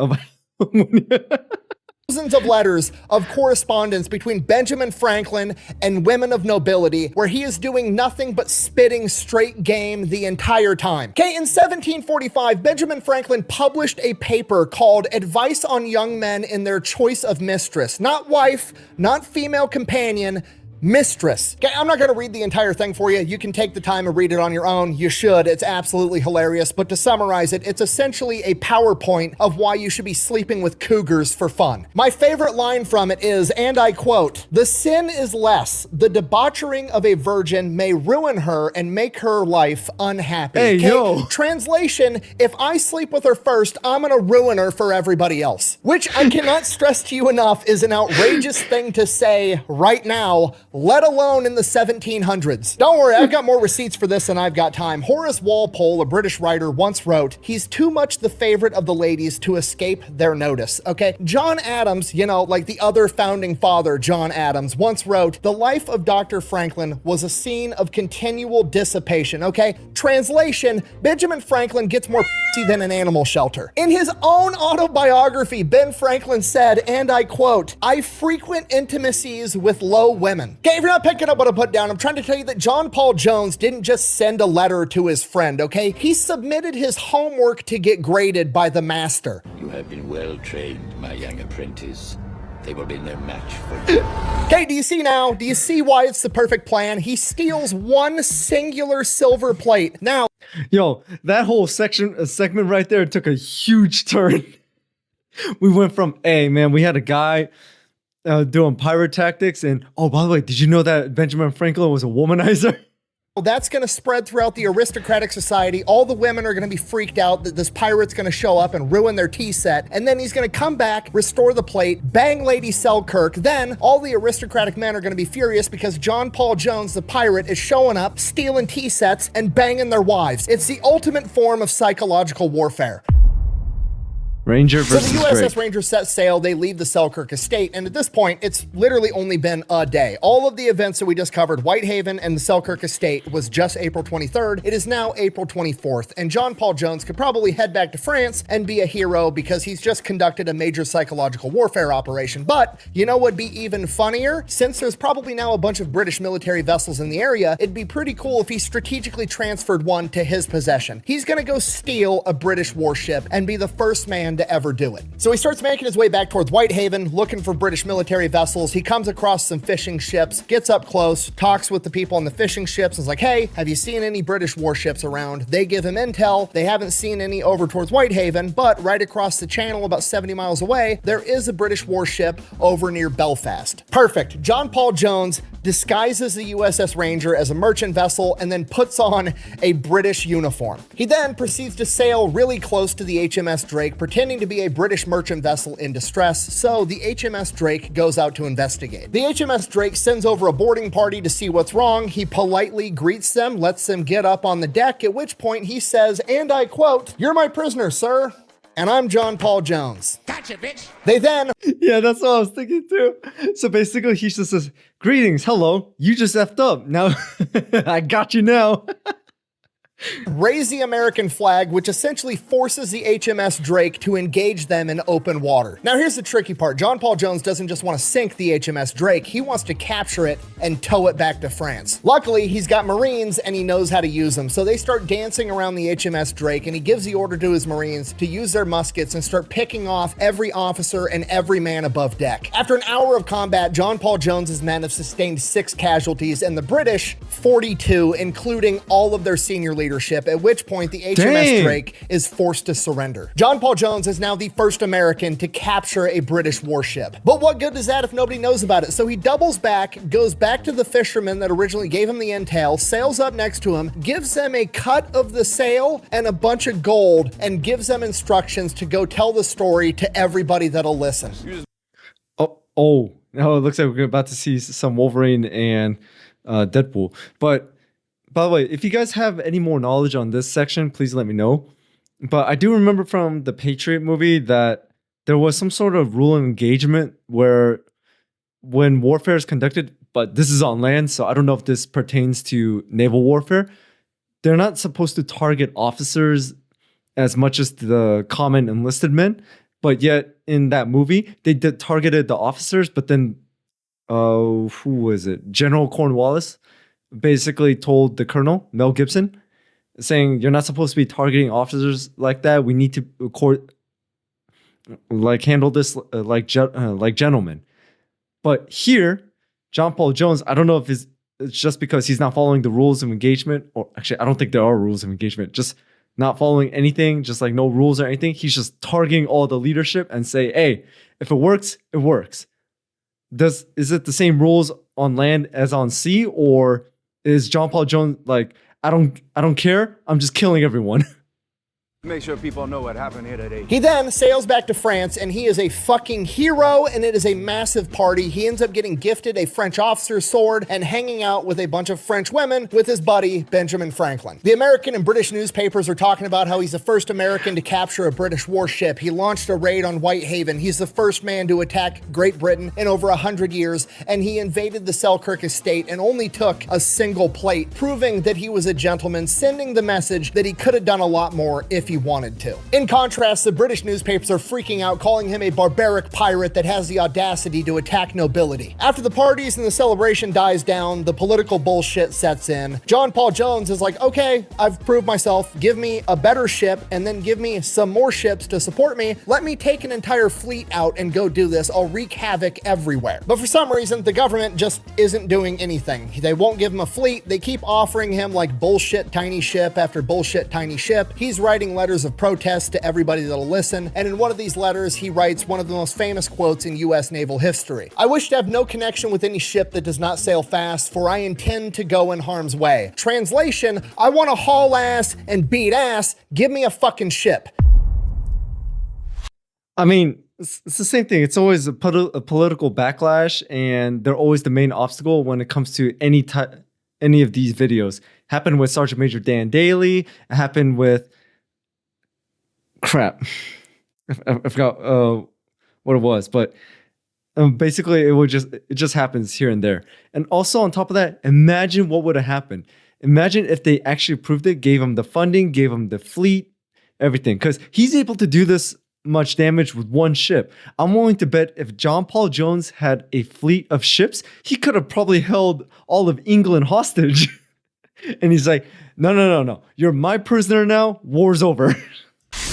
Thousands of letters of correspondence between Benjamin Franklin and women of nobility where he is doing nothing but spitting straight game the entire time. Okay, in 1745, Benjamin Franklin published a paper called Advice on Young Men in Their Choice of Mistress. Not wife, not female companion, mistress. Okay, I'm not going to read the entire thing for you. You can take the time and read it on your own. You should. It's absolutely hilarious. But to summarize it, it's essentially a PowerPoint of why you should be sleeping with cougars for fun. My favorite line from it is, and I quote, "The sin is less. The debauchering of a virgin may ruin her and make her life unhappy." Hey, okay? yo. Translation, if I sleep with her first, I'm going to ruin her for everybody else. Which I cannot stress to you enough is an outrageous thing to say right now, let alone in the 1700s. Don't worry, I've got more receipts for this than I've got time. Horace Walpole, a British writer, once wrote, "He's too much the favorite of the ladies to escape their notice." Okay, John Adams, you know, like the other founding father, John Adams, once wrote, "The life of Dr. Franklin was a scene of continual dissipation." Okay, translation, Benjamin Franklin gets more pussy than an animal shelter. In his own autobiography, Ben Franklin said, and I quote, "I frequent intimacies with low women." Okay, if you're not picking up what I put down, I'm trying to tell you that John Paul Jones didn't just send a letter to his friend, okay? He submitted his homework to get graded by the master. "You have been well trained, my young apprentice. They will be no match for you." Okay, do you see now? Do you see why it's the perfect plan? He steals one singular silver plate. Now, Yo, that whole segment right there took a huge turn. We went from, hey, man, we had a guy doing pirate tactics. And, oh, by the way, did you know that Benjamin Franklin was a womanizer? that's going to spread throughout the aristocratic society. All the women are going to be freaked out that this pirate's going to show up and ruin their tea set. And then he's going to come back, restore the plate, bang Lady Selkirk. Then all the aristocratic men are going to be furious because John Paul Jones, the pirate, is showing up, stealing tea sets and banging their wives. It's the ultimate form of psychological warfare. Ranger versus So the USS Drake. Ranger set sail, they leave the Selkirk estate, and at this point, it's literally only been a day. All of the events that we just covered, Whitehaven and the Selkirk estate, was just April 23rd. It is now April 24th, and John Paul Jones could probably head back to France and be a hero because he's just conducted a major psychological warfare operation. But you know what'd be even funnier? Since there's probably now a bunch of British military vessels in the area, it'd be pretty cool if he strategically transferred one to his possession. He's gonna go steal a British warship and be the first man to ever do it. So he starts making his way back towards Whitehaven, looking for British military vessels. He comes across some fishing ships, gets up close, talks with the people on the fishing ships, and is like, hey, have you seen any British warships around? They give him intel. They haven't seen any over towards Whitehaven, but right across the channel, about 70 miles away, there is a British warship over near Belfast. Perfect. John Paul Jones disguises the USS Ranger as a merchant vessel and then puts on a British uniform. He then proceeds to sail really close to the HMS Drake, pretending to be a British merchant vessel in distress, so the HMS Drake goes out to investigate. The HMS Drake sends over a boarding party to see what's wrong. He politely greets them, lets them get up on the deck, at which point he says, and I quote, "You're my prisoner, sir, and I'm John Paul Jones." Gotcha, bitch. They then Yeah, that's what I was thinking too. So basically, he just says, greetings, hello, you just effed up. Now, I got you now. raise the American flag, which essentially forces the HMS Drake to engage them in open water. Now here's the tricky part. John Paul Jones doesn't just want to sink the HMS Drake, he wants to capture it and tow it back to France. Luckily, he's got Marines and he knows how to use them, so they start dancing around the HMS Drake and he gives the order to his Marines to use their muskets and start picking off every officer and every man above deck. After an hour of combat, John Paul Jones's men have sustained 6 casualties and the British 42, including all of their senior leaders. At which point the HMS Dang. Drake is forced to surrender. John Paul Jones is now the first American to capture a British warship. But what good is that if nobody knows about it? So he doubles back, goes back to the fishermen that originally gave him the intel, sails up next to him, gives them a cut of the sail and a bunch of gold, and gives them instructions to go tell the story to everybody that'll listen. Oh, now it looks like we're about to see some Wolverine and Deadpool. But by the way, if you guys have any more knowledge on this section, please let me know. But I do remember from the Patriot movie that there was some sort of rule of engagement where when warfare is conducted, but this is on land, so I don't know if this pertains to naval warfare, they're not supposed to target officers as much as the common enlisted men. But yet in that movie, they targeted the officers, but then, who was it? General Cornwallis basically told the colonel, Mel Gibson, saying, you're not supposed to be targeting officers like that. We need to handle this like gentlemen. But here, John Paul Jones, I don't know if it's just because he's not following the rules of engagement, or actually, I don't think there are rules of engagement, just not following anything, just like no rules or anything. He's just targeting all the leadership and say, hey, if it works, it works. Is it the same rules on land as on sea, or is John Paul Jones like, I don't care, I'm just killing everyone? Make sure people know what happened here today. He then sails back to France, and he is a fucking hero, and it is a massive party. He ends up getting gifted a French officer's sword and hanging out with a bunch of French women with his buddy, Benjamin Franklin. The American and British newspapers are talking about how he's the first American to capture a British warship. He launched a raid on Whitehaven. He's the first man to attack Great Britain in over 100 years, and he invaded the Selkirk estate and only took a single plate, proving that he was a gentleman, sending the message that he could have done a lot more if he wanted to. In contrast, the British newspapers are freaking out, calling him a barbaric pirate that has the audacity to attack nobility. After the parties and the celebration dies down, the political bullshit sets in. John Paul Jones is like, okay, I've proved myself. Give me a better ship and then give me some more ships to support me. Let me take an entire fleet out and go do this. I'll wreak havoc everywhere. But for some reason, the government just isn't doing anything. They won't give him a fleet. They keep offering him like bullshit tiny ship after bullshit tiny ship. He's writing letters of protest to everybody that'll listen, and in one of these letters he writes one of the most famous quotes in US naval history. I wish to have no connection with any ship that does not sail fast, for I intend to go in harm's way. Translation, I want to haul ass and beat ass, give me a fucking ship. I mean, it's the same thing. It's always a political backlash, and they're always the main obstacle when it comes to any of these videos. Happened with Sergeant Major Dan Daly, it happened with crap. I forgot what it was, but basically it just happens here and there. And also on top of that, imagine what would have happened. Imagine if they actually approved it, gave him the funding, gave him the fleet, everything, because he's able to do this much damage with one ship. I'm willing to bet if John Paul Jones had a fleet of ships, he could have probably held all of England hostage. And he's like, no, you're my prisoner now, war's over.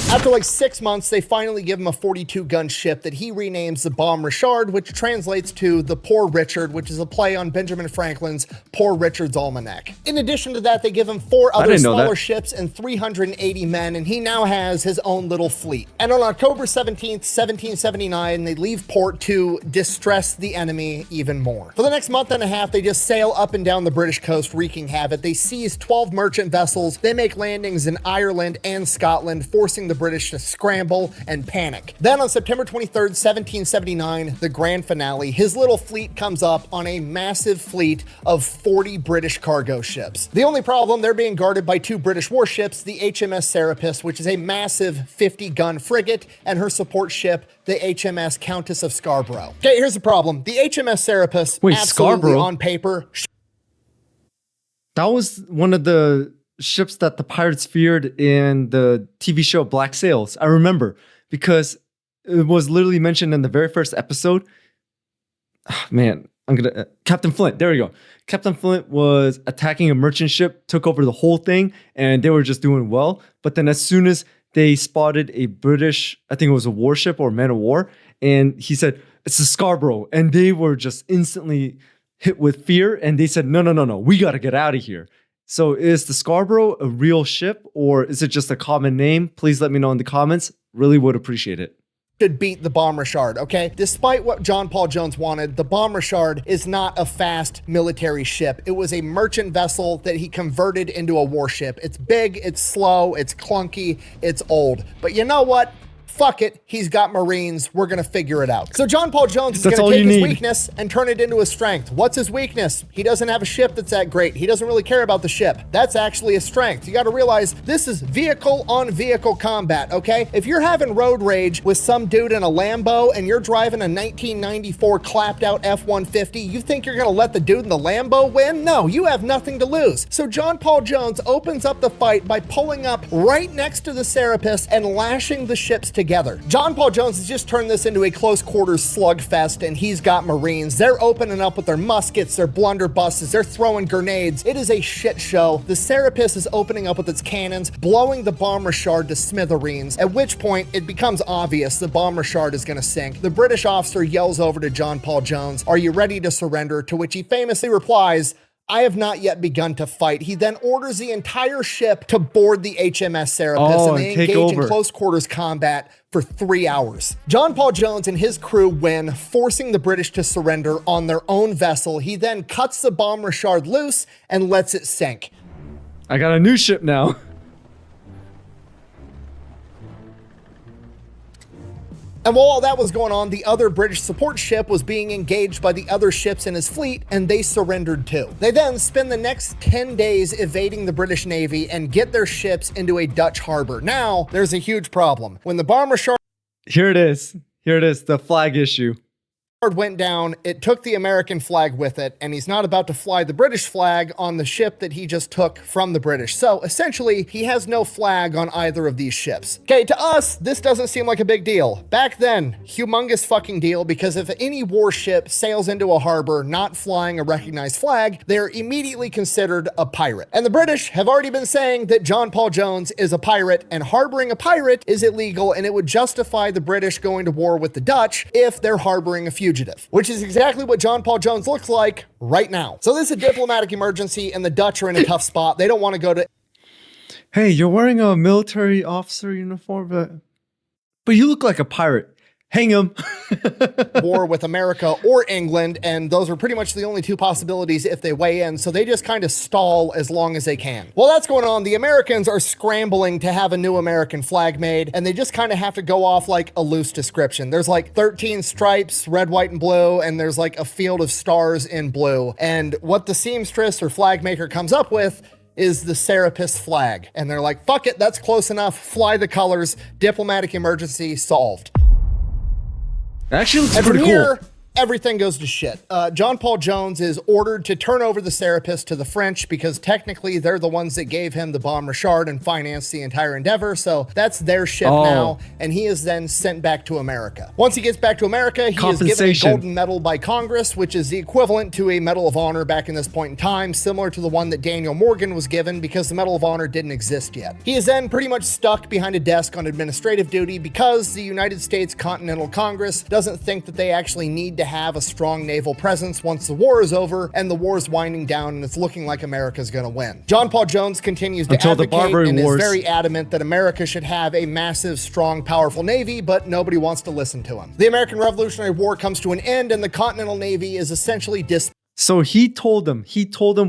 After like 6 months, they finally give him a 42-gun ship that he renames the Bonhomme Richard, which translates to the Poor Richard, which is a play on Benjamin Franklin's Poor Richard's Almanac. In addition to that, they give him 4 other smaller ships and 380 men, and he now has his own little fleet. And on October 17th, 1779, they leave port to distress the enemy even more. For the next month and a half, they just sail up and down the British coast, wreaking havoc. They seize 12 merchant vessels. They make landings in Ireland and Scotland, forcing the British to scramble and panic. Then on September 23rd, 1779, the grand finale, his little fleet comes up on a massive fleet of 40 British cargo ships. The only problem, they're being guarded by 2 British warships, the HMS Serapis, which is a massive 50-gun frigate, and her support ship, the HMS Countess of Scarborough. Okay, here's the problem. The HMS Serapis, absolutely Scarborough? on paper. That was one of the ships that the pirates feared in the TV show Black Sails. I remember because it was literally mentioned in the very first episode. Oh, man, Captain Flint. There we go. Captain Flint was attacking a merchant ship, took over the whole thing, and they were just doing well. But then as soon as they spotted a British, I think it was a warship or man of war, and he said, it's the Scarborough. And they were just instantly hit with fear. And they said, no, we got to get out of here. So is the Scarborough a real ship, or is it just a common name? Please let me know in the comments. Really would appreciate it. Should beat the Bonhomme Richard, okay? Despite what John Paul Jones wanted, the Bonhomme Richard is not a fast military ship. It was a merchant vessel that he converted into a warship. It's big, it's slow, it's clunky, it's old. But you know what? Fuck it, he's got Marines, we're gonna figure it out. So John Paul Jones is gonna take his weakness and turn it into a strength. What's his weakness? He doesn't have a ship that's that great. He doesn't really care about the ship. That's actually a strength. You gotta realize this is vehicle on vehicle combat, okay? If you're having road rage with some dude in a Lambo and you're driving a 1994 clapped out F-150, you think you're gonna let the dude in the Lambo win? No, you have nothing to lose. So John Paul Jones opens up the fight by pulling up right next to the Serapis and lashing the ships together. together. John Paul Jones has just turned this into a close quarters slugfest, and he's got Marines. They're opening up with their muskets, their blunderbusses, they're throwing grenades. It is a shit show. The Serapis is opening up with its cannons, blowing the Bonhomme Richard to smithereens, at which point it becomes obvious the Bonhomme Richard is going to sink. The British officer yells over to John Paul Jones, "Are you ready to surrender?" To which he famously replies, "I have not yet begun to fight." He then orders the entire ship to board the HMS Serapis, and they engage in close quarters combat for 3 hours. John Paul Jones and his crew win, forcing the British to surrender on their own vessel. He then cuts the Bonhomme Richard loose and lets it sink. I got a new ship now. And while all that was going on, the other British support ship was being engaged by the other ships in his fleet, and they surrendered too. They then spend the next 10 days evading the British Navy and get their ships into a Dutch harbor. Now, there's a huge problem. When the Bonhomme Richard Here it is, the flag issue. went down, it took the American flag with it, and he's not about to fly the British flag on the ship that he just took from the British. So essentially, he has no flag on either of these ships. Okay, to us, this doesn't seem like a big deal. Back then, humongous fucking deal, because if any warship sails into a harbor not flying a recognized flag, they're immediately considered a pirate. And the British have already been saying that John Paul Jones is a pirate, and harboring a pirate is illegal, and it would justify the British going to war with the Dutch if they're harboring a fugitive, which is exactly what John Paul Jones looks like right now. So this is a diplomatic emergency, and the Dutch are in a tough spot. They don't want to go to... Hey, you're wearing a military officer uniform, but you look like a pirate. Hang him. war with America or England, and those are pretty much the only two possibilities if they weigh in, so they just kind of stall as long as they can. While that's going on, the Americans are scrambling to have a new American flag made, and they just kind of have to go off like a loose description. There's like 13 stripes, red, white, and blue, and there's like a field of stars in blue. And what the seamstress or flag maker comes up with is the Serapis flag. And they're like, fuck it, that's close enough, fly the colors, diplomatic emergency solved. Actually looks pretty cool. Everything goes to shit. John Paul Jones is ordered to turn over the Serapis to the French because technically they're the ones that gave him the Bonhomme Richard and financed the entire endeavor. So that's their ship now, and he is then sent back to America. Once he gets back to America, he is given a golden medal by Congress, which is the equivalent to a Medal of Honor back in this point in time, similar to the one that Daniel Morgan was given because the Medal of Honor didn't exist yet. He is then pretty much stuck behind a desk on administrative duty because the United States Continental Congress doesn't think that they actually need to have a strong naval presence once the war is over, and the war is winding down and it's looking like America's gonna win. John Paul Jones continues to advocate and is very adamant that America should have a massive, strong, powerful navy, but nobody wants to listen to him. The American Revolutionary War comes to an end, and the Continental Navy is essentially So he told them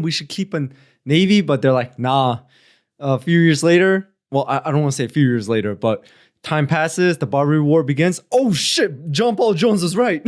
we should keep a navy, but they're like, nah. A few years later, well, I don't want to say a few years later, but time passes, the Barbary War begins. Oh shit, John Paul Jones is right.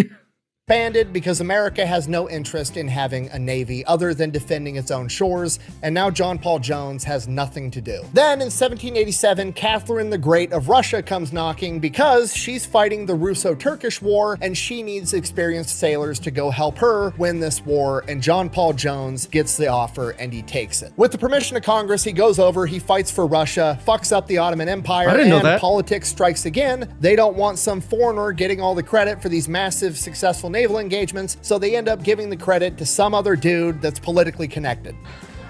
Disbanded because America has no interest in having a navy other than defending its own shores, and now John Paul Jones has nothing to do. Then in 1787, Catherine the Great of Russia comes knocking because she's fighting the Russo-Turkish War, and she needs experienced sailors to go help her win this war, and John Paul Jones gets the offer and he takes it. With the permission of Congress, he goes over, he fights for Russia, fucks up the Ottoman Empire, and politics strikes again. They don't want some foreigner getting all the credit for these massive, successful naval engagements, so they end up giving the credit to some other dude that's politically connected.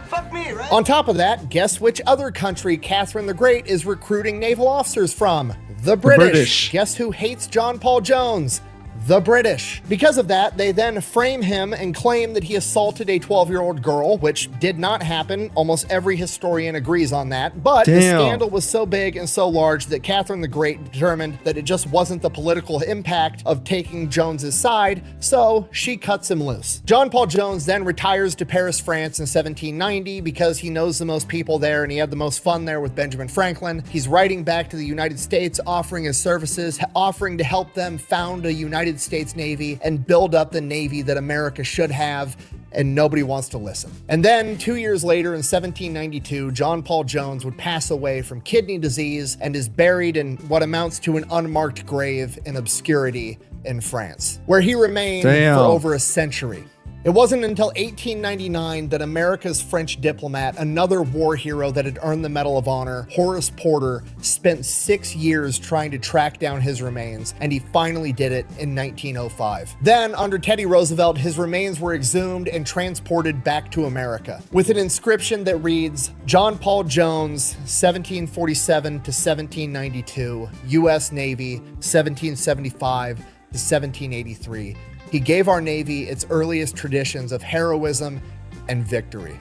Fuck me, right? On top of that, guess which other country Catherine the Great is recruiting naval officers from? The British. Guess who hates John Paul Jones? The British. Because of that, they then frame him and claim that he assaulted a 12-year-old girl, which did not happen. Almost every historian agrees on that. But the scandal was so big and so large that Catherine the Great determined that it just wasn't the political impact of taking Jones's side, so she cuts him loose. John Paul Jones then retires to Paris, France in 1790 because he knows the most people there and he had the most fun there with Benjamin Franklin. He's writing back to the United States, offering his services, offering to help them found a United States Navy and build up the Navy that America should have, and nobody wants to listen. And then 2 years later in 1792, John Paul Jones would pass away from kidney disease and is buried in what amounts to an unmarked grave in obscurity in France, where he remained for over a century. It wasn't until 1899 that America's French diplomat, another war hero that had earned the Medal of Honor, Horace Porter, spent 6 years trying to track down his remains, and he finally did it in 1905. Then, under Teddy Roosevelt, his remains were exhumed and transported back to America, with an inscription that reads, John Paul Jones, 1747 to 1792, U.S. Navy, 1775 to 1783. He gave our Navy its earliest traditions of heroism and victory.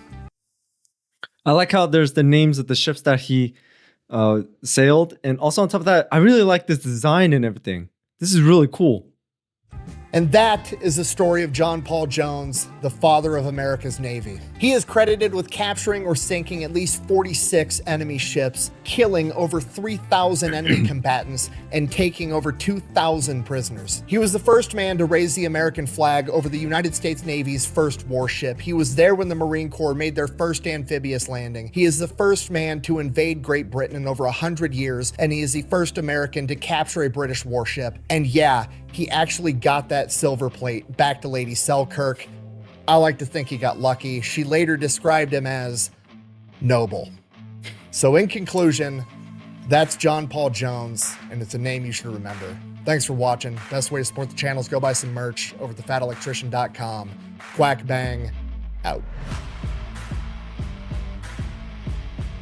I like how there's the names of the ships that he sailed. And also on top of that, I really like this design and everything. This is really cool. And that is the story of John Paul Jones, the father of America's Navy. He is credited with capturing or sinking at least 46 enemy ships, killing over 3,000 enemy combatants, and taking over 2,000 prisoners. He was the first man to raise the American flag over the United States Navy's first warship. He was there when the Marine Corps made their first amphibious landing. He is the first man to invade Great Britain in over 100 years, and he is the first American to capture a British warship. And yeah, he actually got that silver plate back to Lady Selkirk. I like to think he got lucky. She later described him as noble. So in conclusion, that's John Paul Jones, and it's a name you should remember. Thanks for watching. Best way to support the channel is go buy some merch over at thefatelectrician.com. Quack bang, out.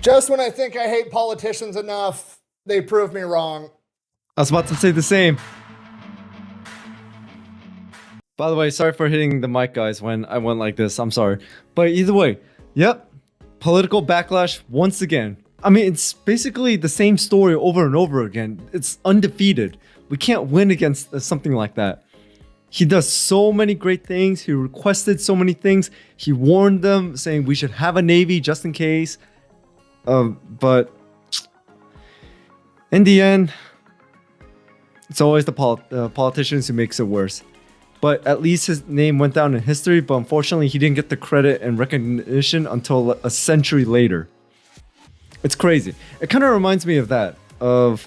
Just when I think I hate politicians enough, they prove me wrong. I was about to say the same. By the way, sorry for hitting the mic, guys, when I went like this. I'm sorry. But either way, yep. Political backlash once again. I mean, it's basically the same story over and over again. It's undefeated. We can't win against something like that. He does so many great things. He requested so many things. He warned them, saying we should have a navy just in case. But in the end, it's always the politicians who makes it worse. But at least his name went down in history, but unfortunately he didn't get the credit and recognition until a century later. It's crazy. It kind of reminds me of that, of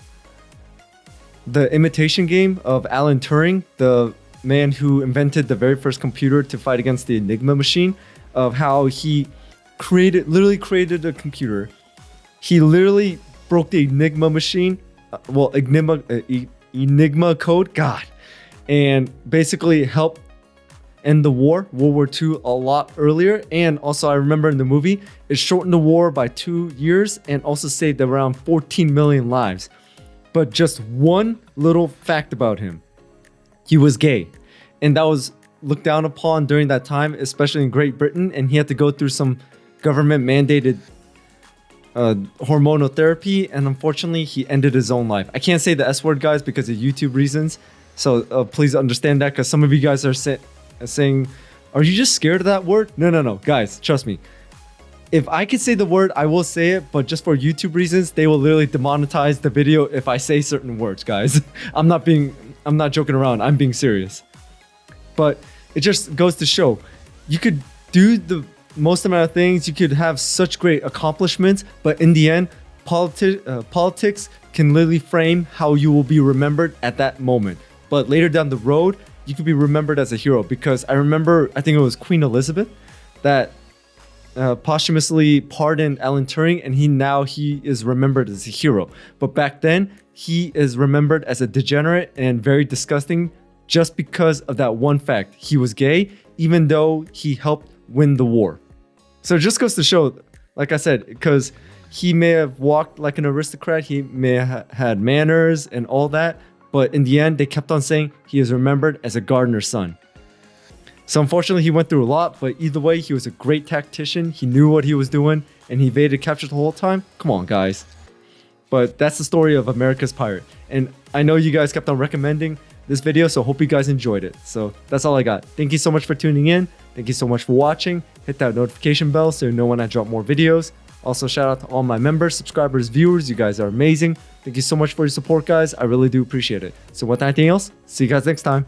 the Imitation Game of Alan Turing, the man who invented the very first computer to fight against the Enigma machine, of how he literally created a computer. He literally broke the Enigma machine, Enigma code, God, and basically helped end the war, World War II, a lot earlier. And also I remember in the movie, it shortened the war by 2 years and also saved around 14 million lives. But just one little fact about him. He was gay. And that was looked down upon during that time, especially in Great Britain. And he had to go through some government mandated hormonal therapy. And unfortunately, he ended his own life. I can't say the S word, guys, because of YouTube reasons. So please understand that, because some of you guys are saying, are you just scared of that word? No, guys, trust me. If I could say the word, I will say it, but just for YouTube reasons, they will literally demonetize the video if I say certain words, guys. I'm not joking around. I'm being serious. But it just goes to show, you could do the most amount of things, you could have such great accomplishments, but in the end, politics can literally frame how you will be remembered at that moment. But later down the road, you could be remembered as a hero, because I remember, I think it was Queen Elizabeth that posthumously pardoned Alan Turing, and he is remembered as a hero. But back then, he is remembered as a degenerate and very disgusting just because of that one fact. He was gay, even though he helped win the war. So it just goes to show, like I said, because he may have walked like an aristocrat, he may have had manners and all that, but in the end, they kept on saying he is remembered as a gardener's son. So unfortunately, he went through a lot, but either way, he was a great tactician. He knew what he was doing, and he evaded capture the whole time. Come on, guys. But that's the story of America's pirate. And I know you guys kept on recommending this video, so hope you guys enjoyed it. So that's all I got. Thank you so much for tuning in. Thank you so much for watching. Hit that notification bell so you know when I drop more videos. Also, shout out to all my members, subscribers, viewers. You guys are amazing. Thank you so much for your support, guys. I really do appreciate it. So without anything else, see you guys next time.